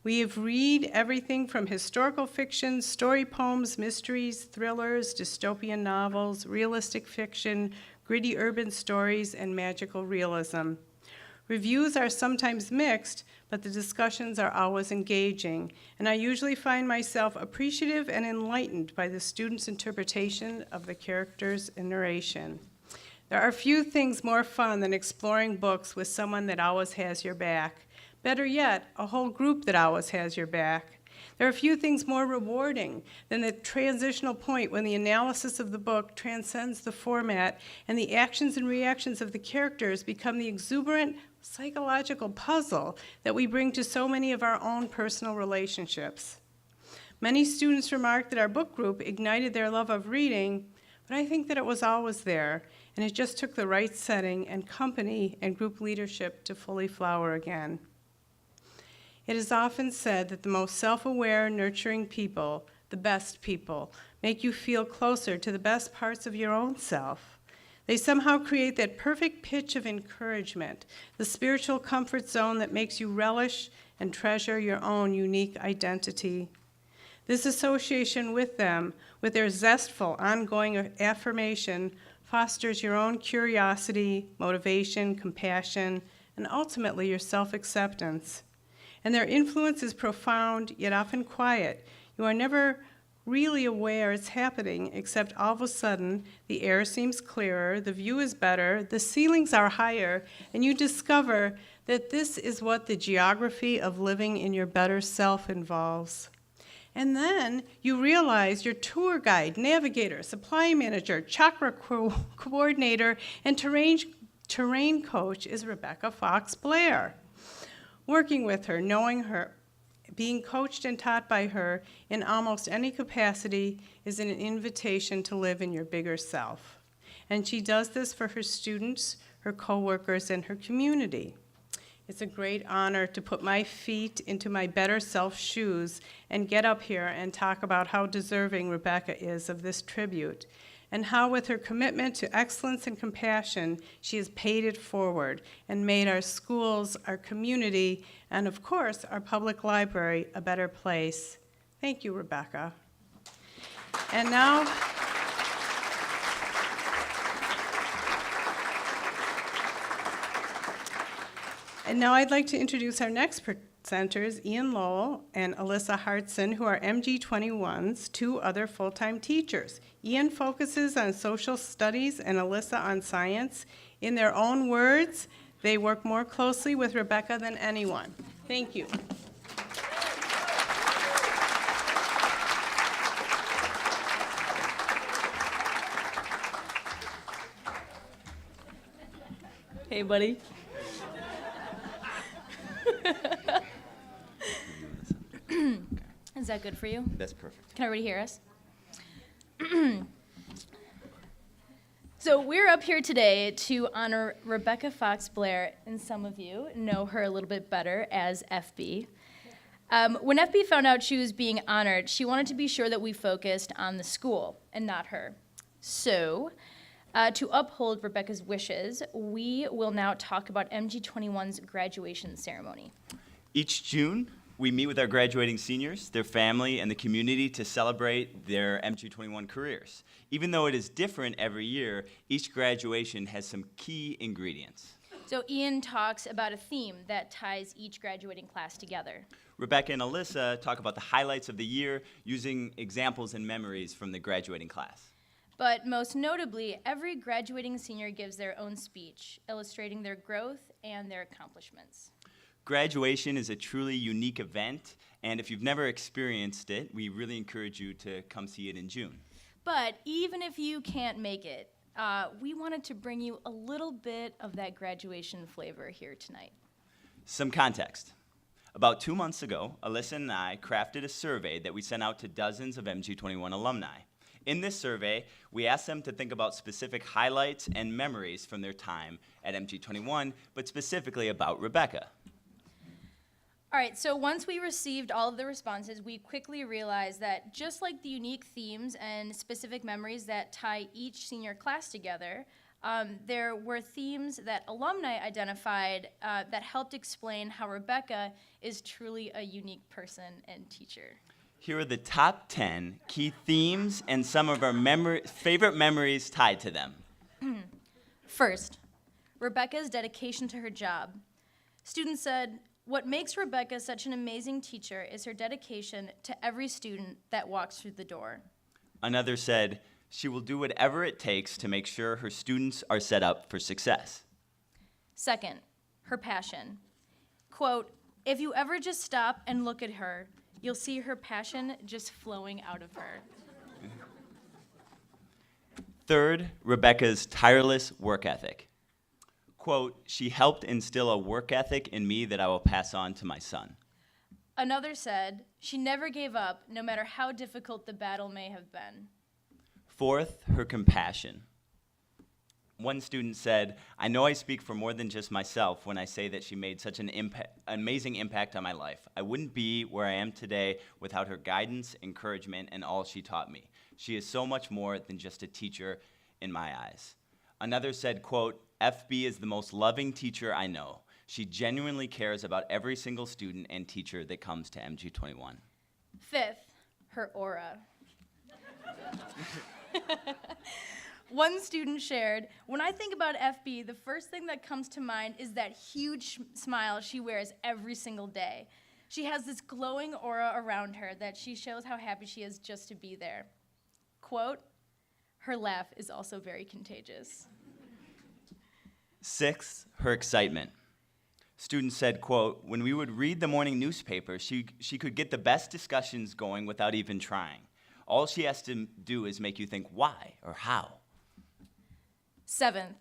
We have read everything from historical fiction, story poems, mysteries, thrillers, dystopian novels, realistic fiction, gritty urban stories, and magical realism. Reviews are sometimes mixed, but the discussions are always engaging, and I usually find myself appreciative and enlightened by the students' interpretation of the characters and narration. There are few things more fun than exploring books with someone that always has your back. Better yet, a whole group that always has your back. There are few things more rewarding than the transitional point when the analysis of the book transcends the format and the actions and reactions of the characters become the exuberant psychological puzzle that we bring to so many of our own personal relationships. Many students remarked that our book group ignited their love of reading, but but I think that it was always there, and it just took the right setting and company and group leadership to fully flower again. It is often said that the most self-aware, nurturing people, the best people, make you feel closer to the best parts of your own self. They somehow create that perfect pitch of encouragement, the spiritual comfort zone that makes you relish and treasure your own unique identity. This association with them, with their zestful, ongoing affirmation, fosters your own curiosity, motivation, compassion, and ultimately your self-acceptance. And their influence is profound, yet often quiet. You are never really aware it's happening, except all of a sudden the air seems clearer, the view is better, the ceilings are higher, and you discover that this is what the geography of living in your better self involves. And then you realize your tour guide, navigator, supply manager, chakra coordinator, and terrain coach is Rebecca Fox Blair. Working with her, knowing her, being coached and taught by her in almost any capacity is an invitation to live in your bigger self. And she does this for her students, her coworkers, and her community. It's a great honor to put my feet into my better self shoes and get up here and talk about how deserving Rebecca is of this tribute, and how with her commitment to excellence and compassion, she has paid it forward and made our schools, our community, and of course, our public library a better place. Thank you, Rebecca. And now, I'd like to introduce our next presenters, Ian Lowell and Alyssa Hartson, who are MG21's two other full-time teachers. Ian focuses on social studies and Alyssa on science. In their own words, they work more closely with Rebecca than anyone. Thank you. Hey, buddy. Is that good for you? That's perfect. Can everybody hear us? So we're up here today to honor Rebecca Fox Blair, and some of you know her a little bit better as FB. When FB found out she was being honored, she wanted to be sure that we focused on the school and not her. So, to uphold Rebecca's wishes, we will now talk about MG21's graduation ceremony. Each June, we meet with our graduating seniors, their family, and the community to celebrate their MG21 careers. Even though it is different every year, each graduation has some key ingredients. So Ian talks about a theme that ties each graduating class together. Rebecca and Alyssa talk about the highlights of the year using examples and memories from the graduating class. But most notably, every graduating senior gives their own speech, illustrating their growth and their accomplishments. Graduation is a truly unique event, and if you've never experienced it, we really encourage you to come see it in June. But even if you can't make it, we wanted to bring you a little bit of that graduation flavor here tonight. Some context. About 2 months ago, Alyssa and I crafted a survey that we sent out to dozens of MG21 alumni. In this survey, we asked them to think about specific highlights and memories from their time at MG21, but specifically about Rebecca. All right, so once we received all of the responses, we quickly realized that just like the unique themes and specific memories that tie each senior class together, there were themes that alumni identified that helped explain how Rebecca is truly a unique person and teacher. Here are the top 10 key themes and some of our favorite memories tied to them. First, Rebecca's dedication to her job. Students said, "What makes Rebecca such an amazing teacher is her dedication to every student that walks through the door." Another said, "She will do whatever it takes to make sure her students are set up for success." Second, her passion. Quote, "If you ever just stop and look at her, you'll see her passion just flowing out of her." Third, Rebecca's tireless work ethic. Quote, "She helped instill a work ethic in me that I will pass on to my son." Another said, "She never gave up, no matter how difficult the battle may have been." Fourth, her compassion. One student said, "I know I speak for more than just myself when I say that she made such an amazing impact on my life. I wouldn't be where I am today without her guidance, encouragement, and all she taught me. She is so much more than just a teacher in my eyes." Another said, quote, "FB is the most loving teacher I know. She genuinely cares about every single student and teacher that comes to MG21. Fifth, her aura. One student shared, "When I think about FB, the first thing that comes to mind is that huge smile she wears every single day. She has this glowing aura around her that she shows how happy she is just to be there." Quote, "Her laugh is also very contagious." Sixth, her excitement. Students said, quote, "When we would read the morning newspaper, she could get the best discussions going without even trying. All she has to do is make you think why or how." Seventh,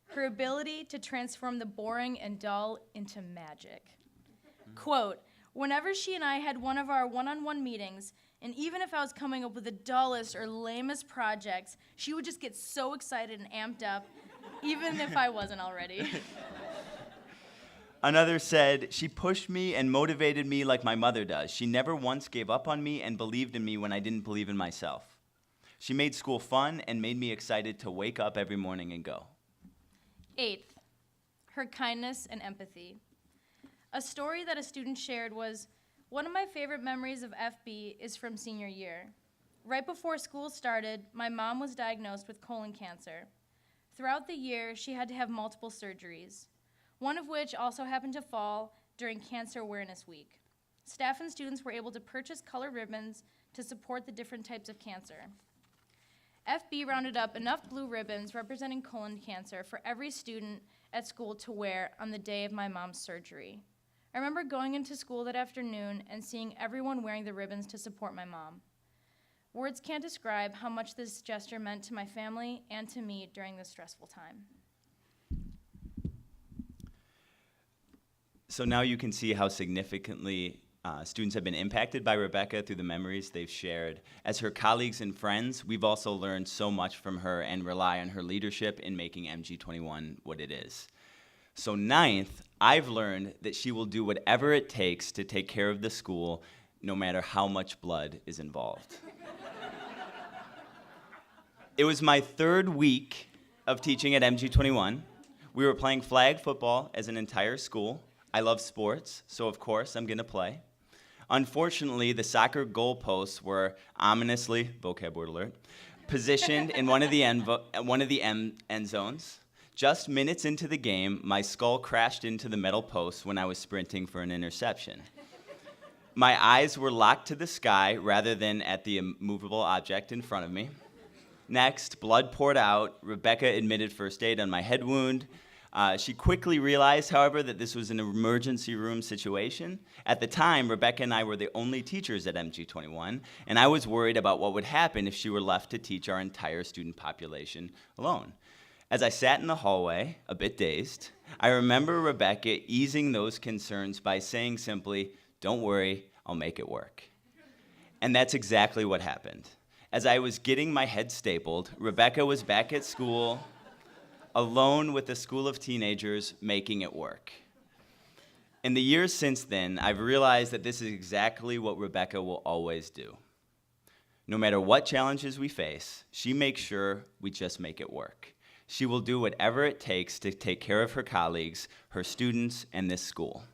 her ability to transform the boring and dull into magic. Quote, "Whenever she and I had one of our one-on-one meetings, and even if I was coming up with the dullest or lamest projects, she would just get so excited and amped up, even if I wasn't already." Another said, "She pushed me and motivated me like my mother does. She never once gave up on me and believed in me when I didn't believe in myself. She made school fun and made me excited to wake up every morning and go." Eighth, her kindness and empathy. A story that a student shared was, "One of my favorite memories of FB is from senior year. Right before school started, my mom was diagnosed with colon cancer. Throughout the year, she had to have multiple surgeries, one of which also happened to fall during Cancer Awareness Week. Staff and students were able to purchase colored ribbons to support the different types of cancer. FB rounded up enough blue ribbons representing colon cancer for every student at school to wear on the day of my mom's surgery. I remember going into school that afternoon and seeing everyone wearing the ribbons to support my mom. Words can't describe how much this gesture meant to my family and to me during this stressful time." So now you can see how significantly students have been impacted by Rebecca through the memories they've shared. As her colleagues and friends, we've also learned so much from her and rely on her leadership in making MG21 what it is. So ninth, I've learned that she will do whatever it takes to take care of the school, no matter how much blood is involved. It was my third week of teaching at MG21. We were playing flag football as an entire school. I love sports, so of course I'm gonna play. Unfortunately, the soccer goalposts were ominously, vocab word alert, positioned in one of the end zones. Just minutes into the game, my skull crashed into the metal post when I was sprinting for an interception. My eyes were locked to the sky rather than at the immovable object in front of me. Next, blood poured out. Rebecca admitted first aid on my head wound. She quickly realized, however, that this was an emergency room situation. At the time, Rebecca and I were the only teachers at MG21, and I was worried about what would happen if she were left to teach our entire student population alone. As I sat in the hallway, a bit dazed, I remember Rebecca easing those concerns by saying simply, "Don't worry, I'll make it work." And that's exactly what happened. As I was getting my head stapled, Rebecca was back at school, alone with a school of teenagers, making it work. In the years since then, I've realized that this is exactly what Rebecca will always do. No matter what challenges we face, she makes sure we just make it work. She will do whatever it takes to take care of her colleagues, her students, and this school.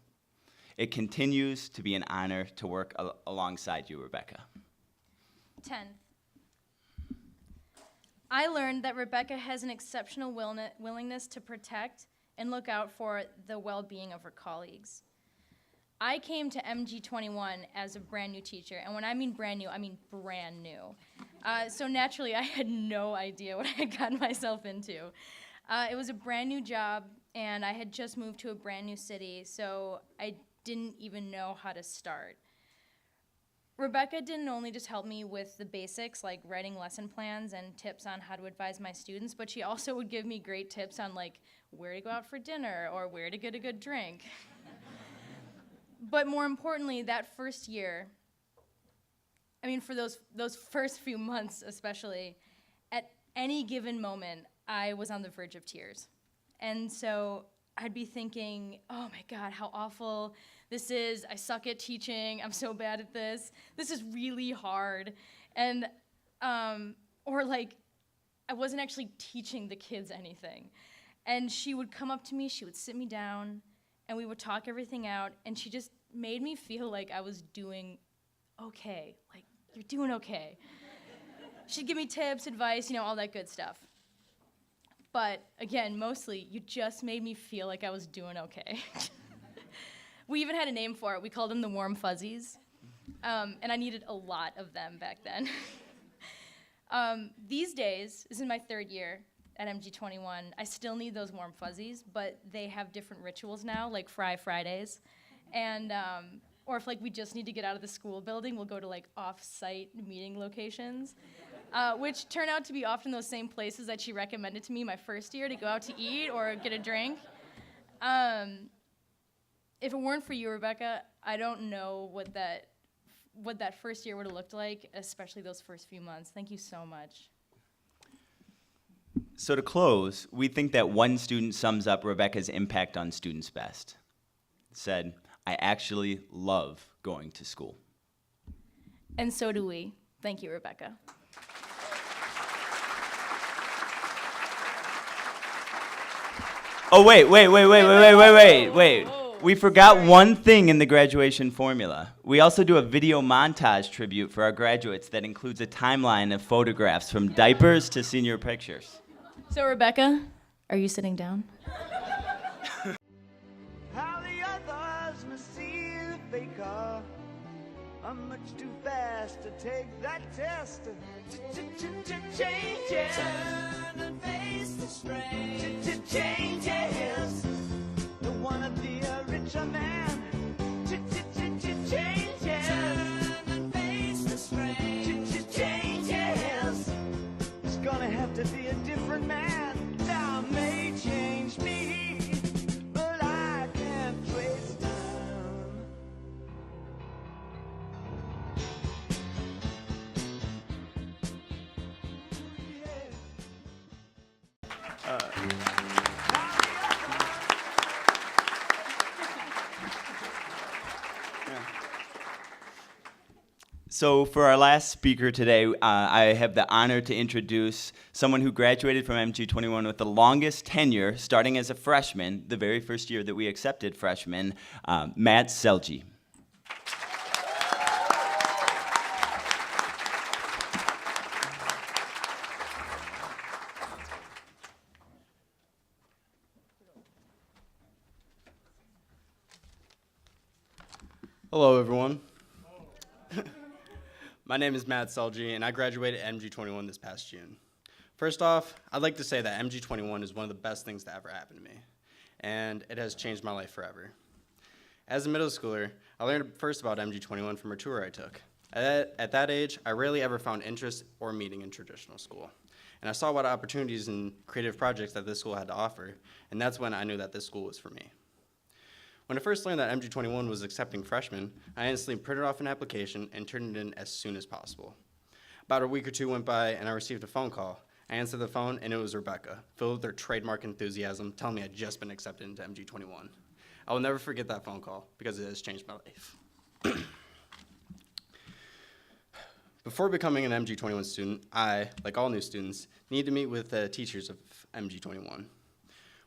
It continues to be an honor to work alongside you, Rebecca. 10th, I learned that Rebecca has an exceptional willingness to protect and look out for the well-being of her colleagues. I came to MG21 as a brand new teacher, and when I mean brand new, I mean brand new. So naturally, I had no idea what I had gotten myself into. It was a brand new job, and I had just moved to a brand new city, so I didn't even know how to start. Rebecca didn't only just help me with the basics, like writing lesson plans and tips on how to advise my students, but she also would give me great tips on like where to go out for dinner or where to get a good drink. But more importantly, that first year, I mean for those first few months especially, at any given moment, I was on the verge of tears. And so I'd be thinking, oh my God, how awful this is. I suck at teaching. I'm so bad at this. This is really hard. And, or like, I wasn't actually teaching the kids anything. And she would come up to me, she would sit me down, and we would talk everything out, and she just made me feel like I was doing okay. Like, you're doing okay. She'd give me tips, advice, all that good stuff. But again, mostly, you just made me feel like I was doing okay. We even had a name for it. We called them the warm fuzzies. And I needed a lot of them back then. These days, this is my 3rd year at MG21, I still need those warm fuzzies, but they have different rituals now, like Fry Fridays. And, or if we just need to get out of the school building, we'll go to off-site meeting locations, which turn out to be often those same places that she recommended to me my first year to go out to eat or get a drink. If it weren't for you, Rebecca, I don't know what that first year would have looked like, especially those first few months. Thank you so much. So to close, we think that one student sums up Rebecca's impact on students best. Said, I actually love going to school. And so do we. Thank you, Rebecca. Oh, wait. We forgot one thing in the graduation formula. We also do a video montage tribute for our graduates that includes a timeline of photographs from diapers to senior pictures. So, Rebecca, are you sitting down? How the others must see the faker. I'm much too fast to take that test. Changes. Turn and face the strain. Changes. Don't wanna be a richer man. Changes. Turn and face the strain. Changes. It's gonna have to be a different man. That may change me, but I can't trace time. So for our last speaker today, I have the honor to introduce someone who graduated from MG21 with the longest tenure, starting as a freshman, the very first year that we accepted freshmen, Matt Selge. Hello, everyone. My name is Matt Selge, and I graduated at MG21 this past June. First off, I'd like to say that MG21 is one of the best things to ever happen to me, and it has changed my life forever. As a middle schooler, I learned first about MG21 from a tour I took. At that age, I rarely ever found interest or meaning in traditional school, and I saw what opportunities and creative projects that this school had to offer, and that's when I knew that this school was for me. When I first learned that MG21 was accepting freshmen, I instantly printed off an application and turned it in as soon as possible. About a week or two went by and I received a phone call. I answered the phone and it was Rebecca, filled with her trademark enthusiasm, telling me I'd just been accepted into MG21. I will never forget that phone call because it has changed my life. Before becoming an MG21 student, I, like all new students, need to meet with the teachers of MG21.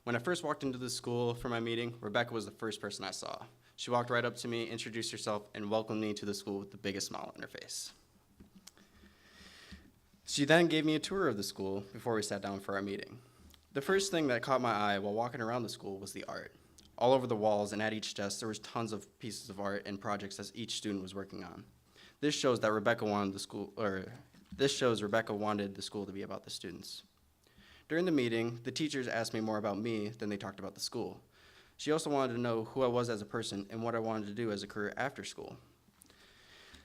When I first walked into the school for my meeting, Rebecca was the first person I saw. She walked right up to me, introduced herself, and welcomed me to the school with the biggest smile on her face. She then gave me a tour of the school before we sat down for our meeting. The first thing that caught my eye while walking around the school was the art. All over the walls and at each desk, there was tons of pieces of art and projects that each student was working on. This shows that Rebecca wanted the school, Rebecca wanted the school to be about the students. During the meeting, the teachers asked me more about me than they talked about the school. She also wanted to know who I was as a person and what I wanted to do as a career after school.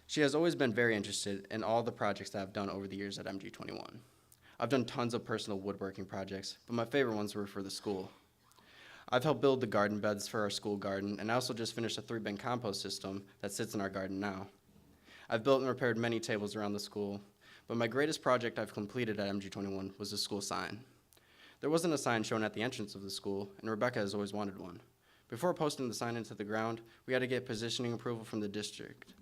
She has always been very interested in all the projects that I've done over the years at MG21. I've done tons of personal woodworking projects, but my favorite ones were for the school. I've helped build the garden beds for our school garden, and I also just finished a 3-bin compost system that sits in our garden now. I've built and repaired many tables around the school. but my greatest project I've completed at MG21 was the school sign. There wasn't a sign shown at the entrance of the school, and Rebecca has always wanted one. Before posting the sign into the ground, we had to get positioning approval from the district.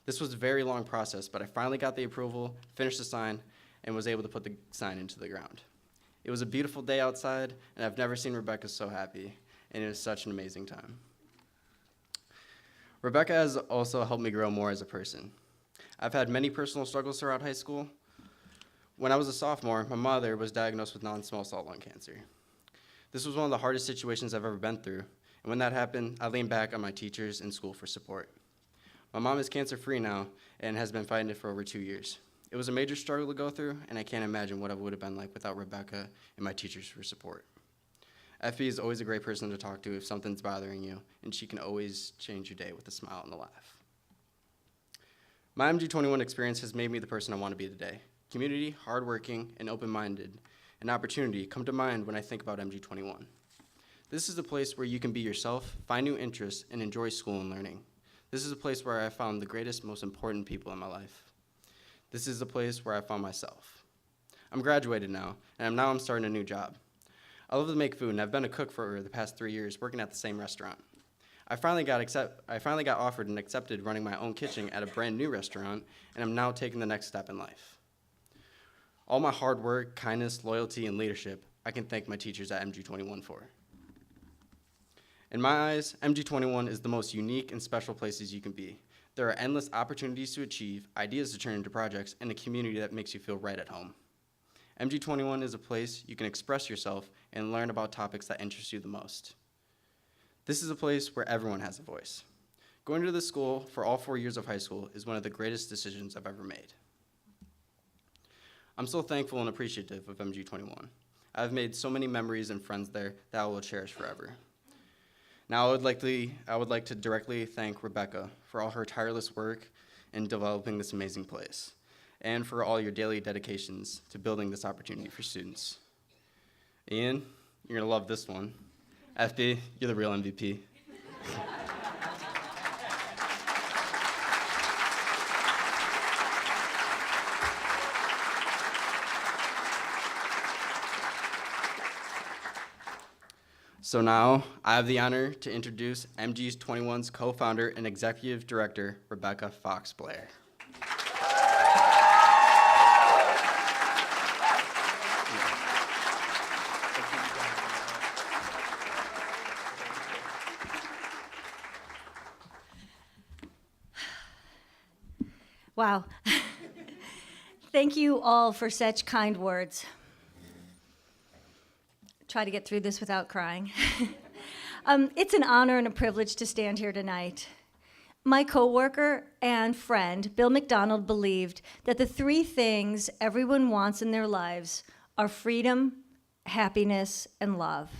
This was a very long process, but I finally got the approval, finished the sign, and was able to put the sign into the ground. It was a beautiful day outside, and I've never seen Rebecca so happy, and it was such an amazing time. Rebecca has also helped me grow more as a person. I've had many personal struggles throughout high school. When I was a sophomore, my mother was diagnosed with non-small cell lung cancer. This was one of the hardest situations I've ever been through, and when that happened, I leaned back on my teachers and school for support. My mom is cancer-free now and has been fighting it for over 2 years. It was a major struggle to go through, and I can't imagine what it would have been like without Rebecca and my teachers for support. Effie is always a great person to talk to if something's bothering you, and she can always change your day with a smile and a laugh. My MG21 experience has made me the person I want to be today. Community, hardworking, and open-minded, and opportunity come to mind when I think about MG21. This is a place where you can be yourself, find new interests, and enjoy school and learning. This is a place where I found the greatest, most important people in my life. This is the place where I found myself. I'm graduated now, and I'm starting a new job. I love to make food, and I've been a cook for the past 3 years, working at the same restaurant. I finally got offered and accepted running my own kitchen at a brand new restaurant, and I'm now taking the next step in life. All my hard work, kindness, loyalty, and leadership, I can thank my teachers at MG21 for. In my eyes, MG21 is the most unique and special places you can be. There are endless opportunities to achieve, ideas to turn into projects, and a community that makes you feel right at home. MG21 is a place you can express yourself and learn about topics that interest you the most. This is a place where everyone has a voice. Going to this school for all 4 years of high school is one of the greatest decisions I've ever made. I'm so thankful and appreciative of MG21. I've made so many memories and friends there that I will cherish forever. Now I would like to directly thank Rebecca for all her tireless work in developing this amazing place, and for all your daily dedications to building this opportunity for students. Ian, you're gonna love this one. FB, you're the real MVP. So now, I have the honor to introduce MG21's co-founder and executive director, Rebecca Fox Blair. Wow. Thank you all for such kind words. Try to get through this without crying. It's an honor and a privilege to stand here tonight. My coworker and friend, Bill McDonald, believed that the 3 things everyone wants in their lives are freedom, happiness, and love.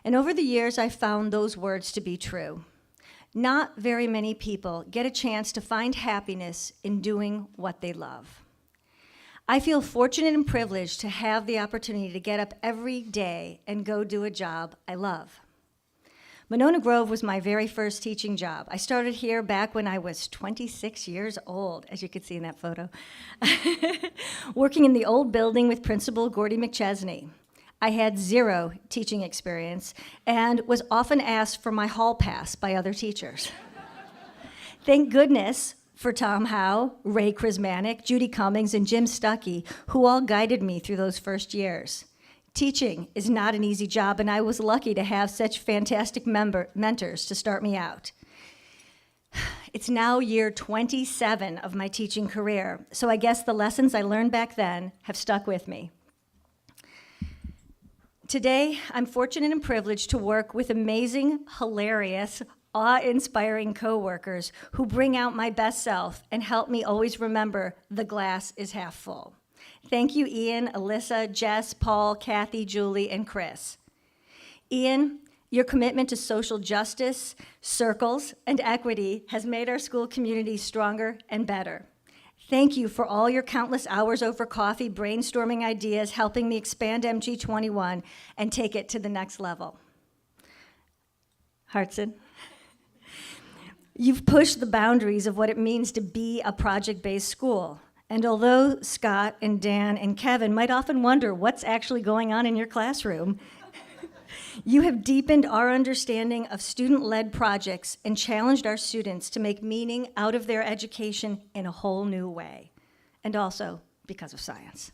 And over the years, I found those words to be true. Not very many people get a chance to find happiness in doing what they love. I feel fortunate and privileged to have the opportunity to get up every day and go do a job I love. Monona Grove was my very first teaching job. I started here back when I was 26 years old, as you can see in that photo, working in the old building with Principal Gordy McChesney. I had 0 teaching experience and was often asked for my hall pass by other teachers. Thank goodness for Tom Howe, Ray Krismanek, Judy Cummings, and Jim Stuckey, who all guided me through those first years. Teaching is not an easy job, and I was lucky to have such fantastic mentors to start me out. It's now year 27 of my teaching career, so I guess the lessons I learned back then have stuck with me. Today, I'm fortunate and privileged to work with amazing, hilarious, awe-inspiring coworkers who bring out my best self and help me always remember the glass is half full. Thank you, Ian, Alyssa, Jess, Paul, Kathy, Julie, and Chris. Ian, your commitment to social justice, circles, and equity has made our school community stronger and better. Thank you for all your countless hours over coffee, brainstorming ideas, helping me expand MG21 and take it to the next level. Hartson. You've pushed the boundaries of what it means to be a project-based school, And although Scott and Dan and Kevin might often wonder what's actually going on in your classroom, you have deepened our understanding of student-led projects and challenged our students to make meaning out of their education in a whole new way, and also because of science.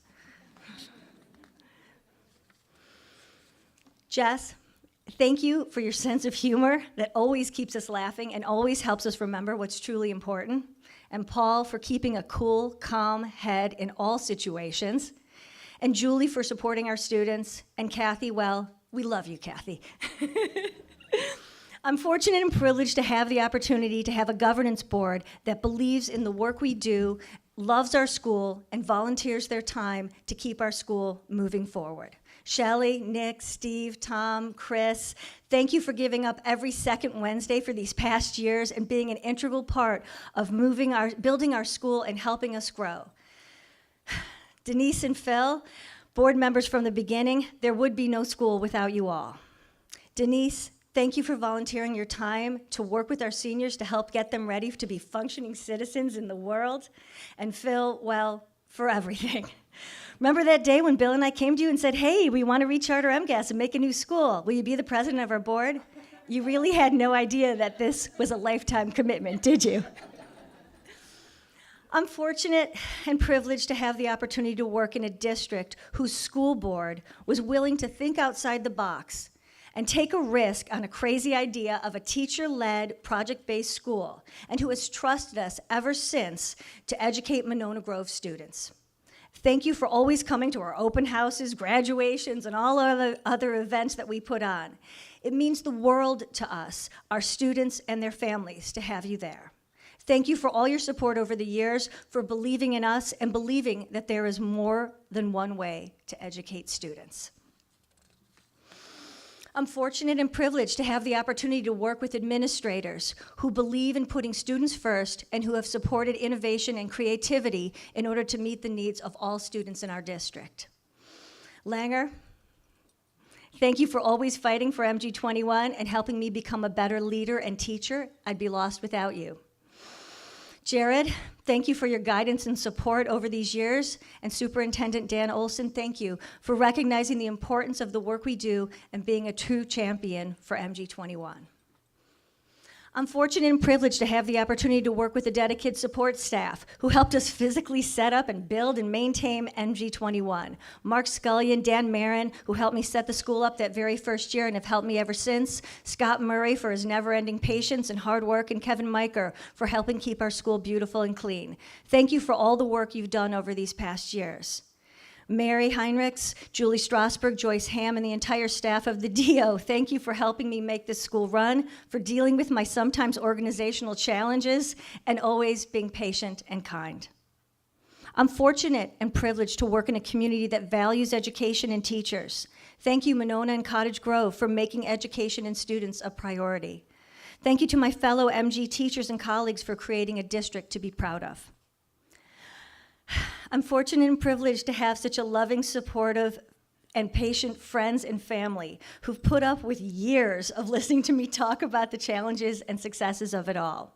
Jess, thank you for your sense of humor that always keeps us laughing and always helps us remember what's truly important. And Paul for keeping a cool, calm head in all situations. And Julie for supporting our students. And Kathy, well, we love you, Kathy. I'm fortunate and privileged to have the opportunity to have a governance board that believes in the work we do, loves our school, and volunteers their time to keep our school moving forward. Shelley, Nick, Steve, Tom, Chris, thank you for giving up every second Wednesday for these past years and being an integral part of building our school and helping us grow. Denise and Phil, board members from the beginning, there would be no school without you all. Denise, thank you for volunteering your time to work with our seniors to help get them ready to be functioning citizens in the world. And Phil, well, for everything. Remember that day when Bill and I came to you and said, hey, we want to recharter MGAS and make a new school. Will you be the president of our board? You really had no idea that this was a lifetime commitment, did you? I'm fortunate and privileged to have the opportunity to work in a district whose school board was willing to think outside the box and take a risk on a crazy idea of a teacher-led, project-based school, and who has trusted us ever since to educate Monona Grove students. Thank you for always coming to our open houses, graduations, and all other events that we put on. It means the world to us, our students and their families, to have you there. Thank you for all your support over the years, for believing in us and believing that there is more than one way to educate students. I'm fortunate and privileged to have the opportunity to work with administrators who believe in putting students first and who have supported innovation and creativity in order to meet the needs of all students in our district. Langer, thank you for always fighting for MG21 and helping me become a better leader and teacher. I'd be lost without you. Jared, thank you for your guidance and support over these years. And Superintendent Dan Olson, thank you for recognizing the importance of the work we do and being a true champion for MG21. I'm fortunate and privileged to have the opportunity to work with the dedicated support staff who helped us physically set up and build and maintain MG21. Mark Scullion, Dan Marin, who helped me set the school up that very first year and have helped me ever since. Scott Murray for his never-ending patience and hard work, and Kevin Miker for helping keep our school beautiful and clean. Thank you for all the work you've done over these past years. Mary Heinrichs, Julie Strasberg, Joyce Ham, and the entire staff of the DO, thank you for helping me make this school run, for dealing with my sometimes organizational challenges, and always being patient and kind. I'm fortunate and privileged to work in a community that values education and teachers. Thank you, Monona and Cottage Grove, for making education and students a priority. Thank you to my fellow MG teachers and colleagues for creating a district to be proud of. I'm fortunate and privileged to have such a loving, supportive, and patient friends and family who've put up with years of listening to me talk about the challenges and successes of it all.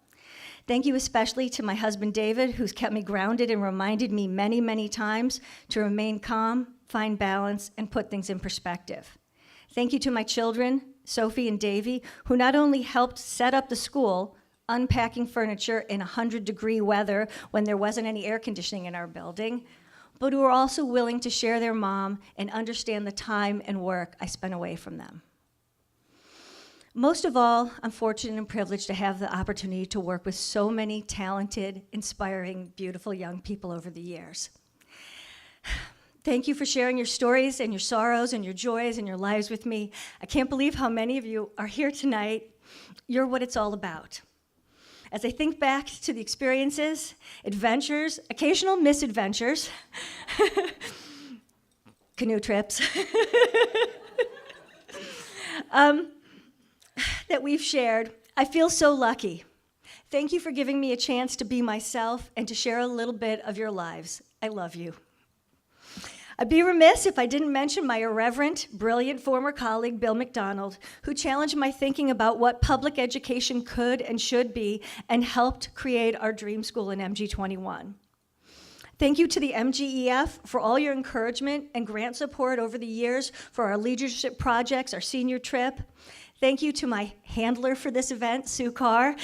Thank you especially to my husband, David, who's kept me grounded and reminded me many, many times to remain calm, find balance, and put things in perspective. Thank you to my children, Sophie and Davy, who not only helped set up the school, unpacking furniture in 100-degree weather when there wasn't any air conditioning in our building, but who are also willing to share their mom and understand the time and work I spent away from them. Most of all, I'm fortunate and privileged to have the opportunity to work with so many talented, inspiring, beautiful young people over the years. Thank you for sharing your stories and your sorrows and your joys and your lives with me. I can't believe how many of you are here tonight. You're what it's all about. As I think back to the experiences, adventures, occasional misadventures, canoe trips, that we've shared, I feel so lucky. Thank you for giving me a chance to be myself and to share a little bit of your lives. I love you. I'd be remiss if I didn't mention my irreverent, brilliant former colleague, Bill McDonald, who challenged my thinking about what public education could and should be and helped create our dream school in MG21. Thank you to the MGEF for all your encouragement and grant support over the years for our leadership projects, our senior trip. Thank you to my handler for this event, Sue Carr,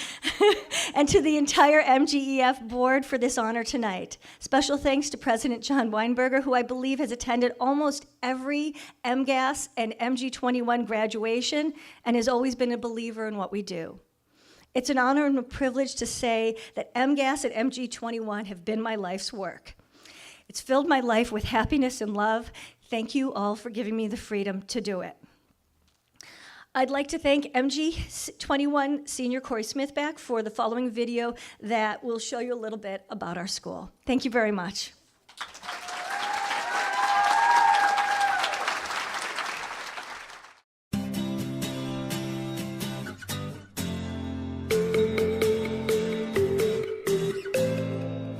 and to the entire MGEF board for this honor tonight. Special thanks to President John Weinberger, who I believe has attended almost every MGAS and MG21 graduation and has always been a believer in what we do. It's an honor and a privilege to say that MGAS and MG21 have been my life's work. It's filled my life with happiness and love. Thank you all for giving me the freedom to do it. I'd like to thank MG21 Senior Corey Smithback for the following video that will show you a little bit about our school. Thank you very much.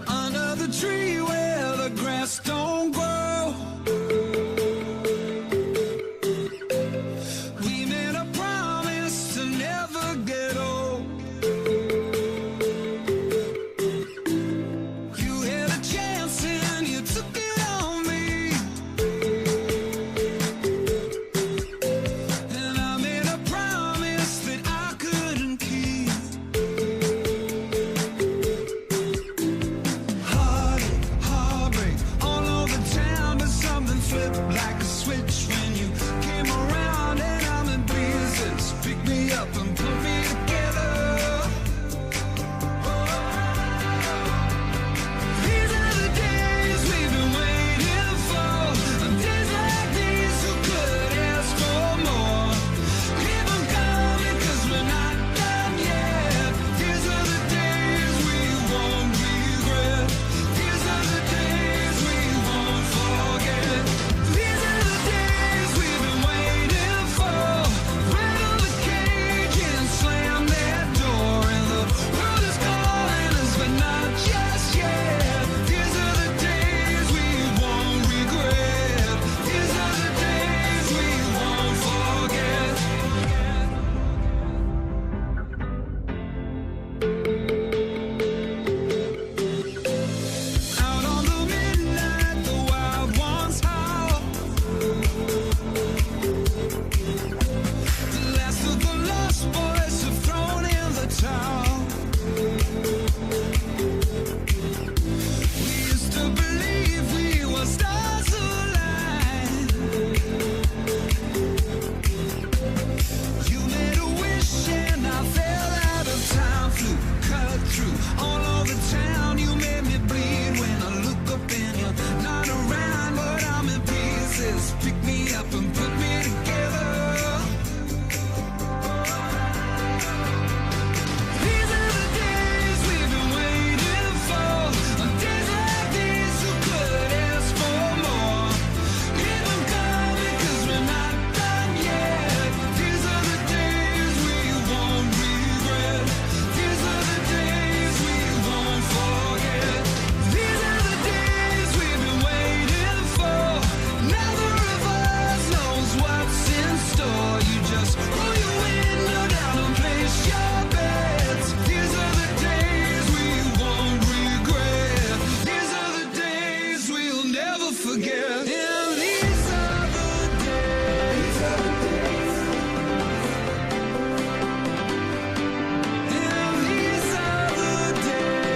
Under the tree where the grass don't grow, we made a promise to never get old. You had a chance and you took it on me, and I made a promise that I couldn't keep. Heartbreak all over town, but something flipped like a switch when you came around, and I'm in pieces. Pick me up and put me together. These are the days we've been waiting for. Days like these, who could ask for more? Keep 'em coming, 'cause we're not done yet. These are the days we won't regret. These are the days we won't forget. These are the days we've been waiting for. Rattle the cage and slam that door, and the world is calling us, but not just yet. These are the days we won't regret. These are the days we won't forget. Out on the midnight, the wild ones howl. The last of the lost boys have thrown in the towel. We used to believe we were stars aligned. You made a wish and I fell out of time. Flew, cut through all over town. You made me bleed when I look up and you're not around, but I'm in pieces. Pick me up and put me together. These are the days we've been waiting for. Days like these, who could ask for more? Keep 'em coming, 'cause we're not done yet. These are the days we won't regret. These are the days we won't forget. These are the days we've been waiting for. Neither of us knows what's in store. You just roll your window down and place your bets. These are the days we won't regret. These are the days we'll never forget. And these are the days. And these are the days.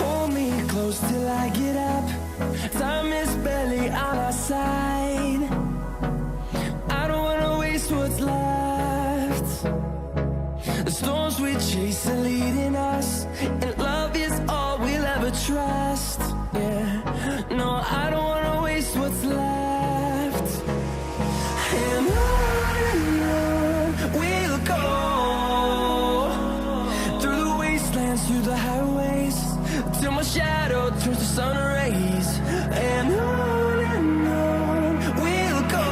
Hold me close till I get up. Time is barely on our side. The storms we chase are leading us, and love is all we'll ever trust. Yeah, no, I don't wanna waste what's left. And on we'll go, through the wastelands, through the highways, till my shadow turns to sun rays. And on we'll go,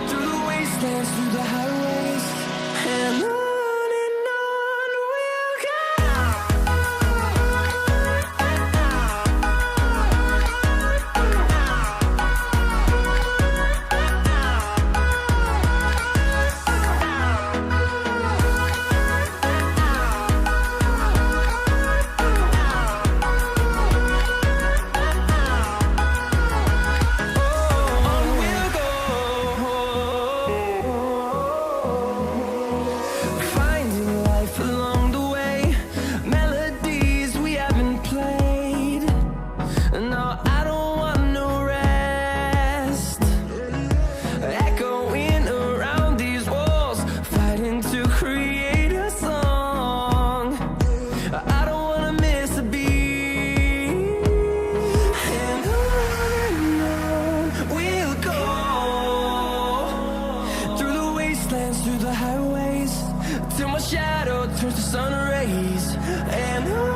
through the wastelands, through the highways, and on we'll go. Finding life along the way, melodies we haven't played. No, I don't want no rest. Echoing around these walls, fighting to create a song. I don't wanna miss a beat. And on we'll go, through the wastelands, through the highways, till my shadow turns to sun rays. And on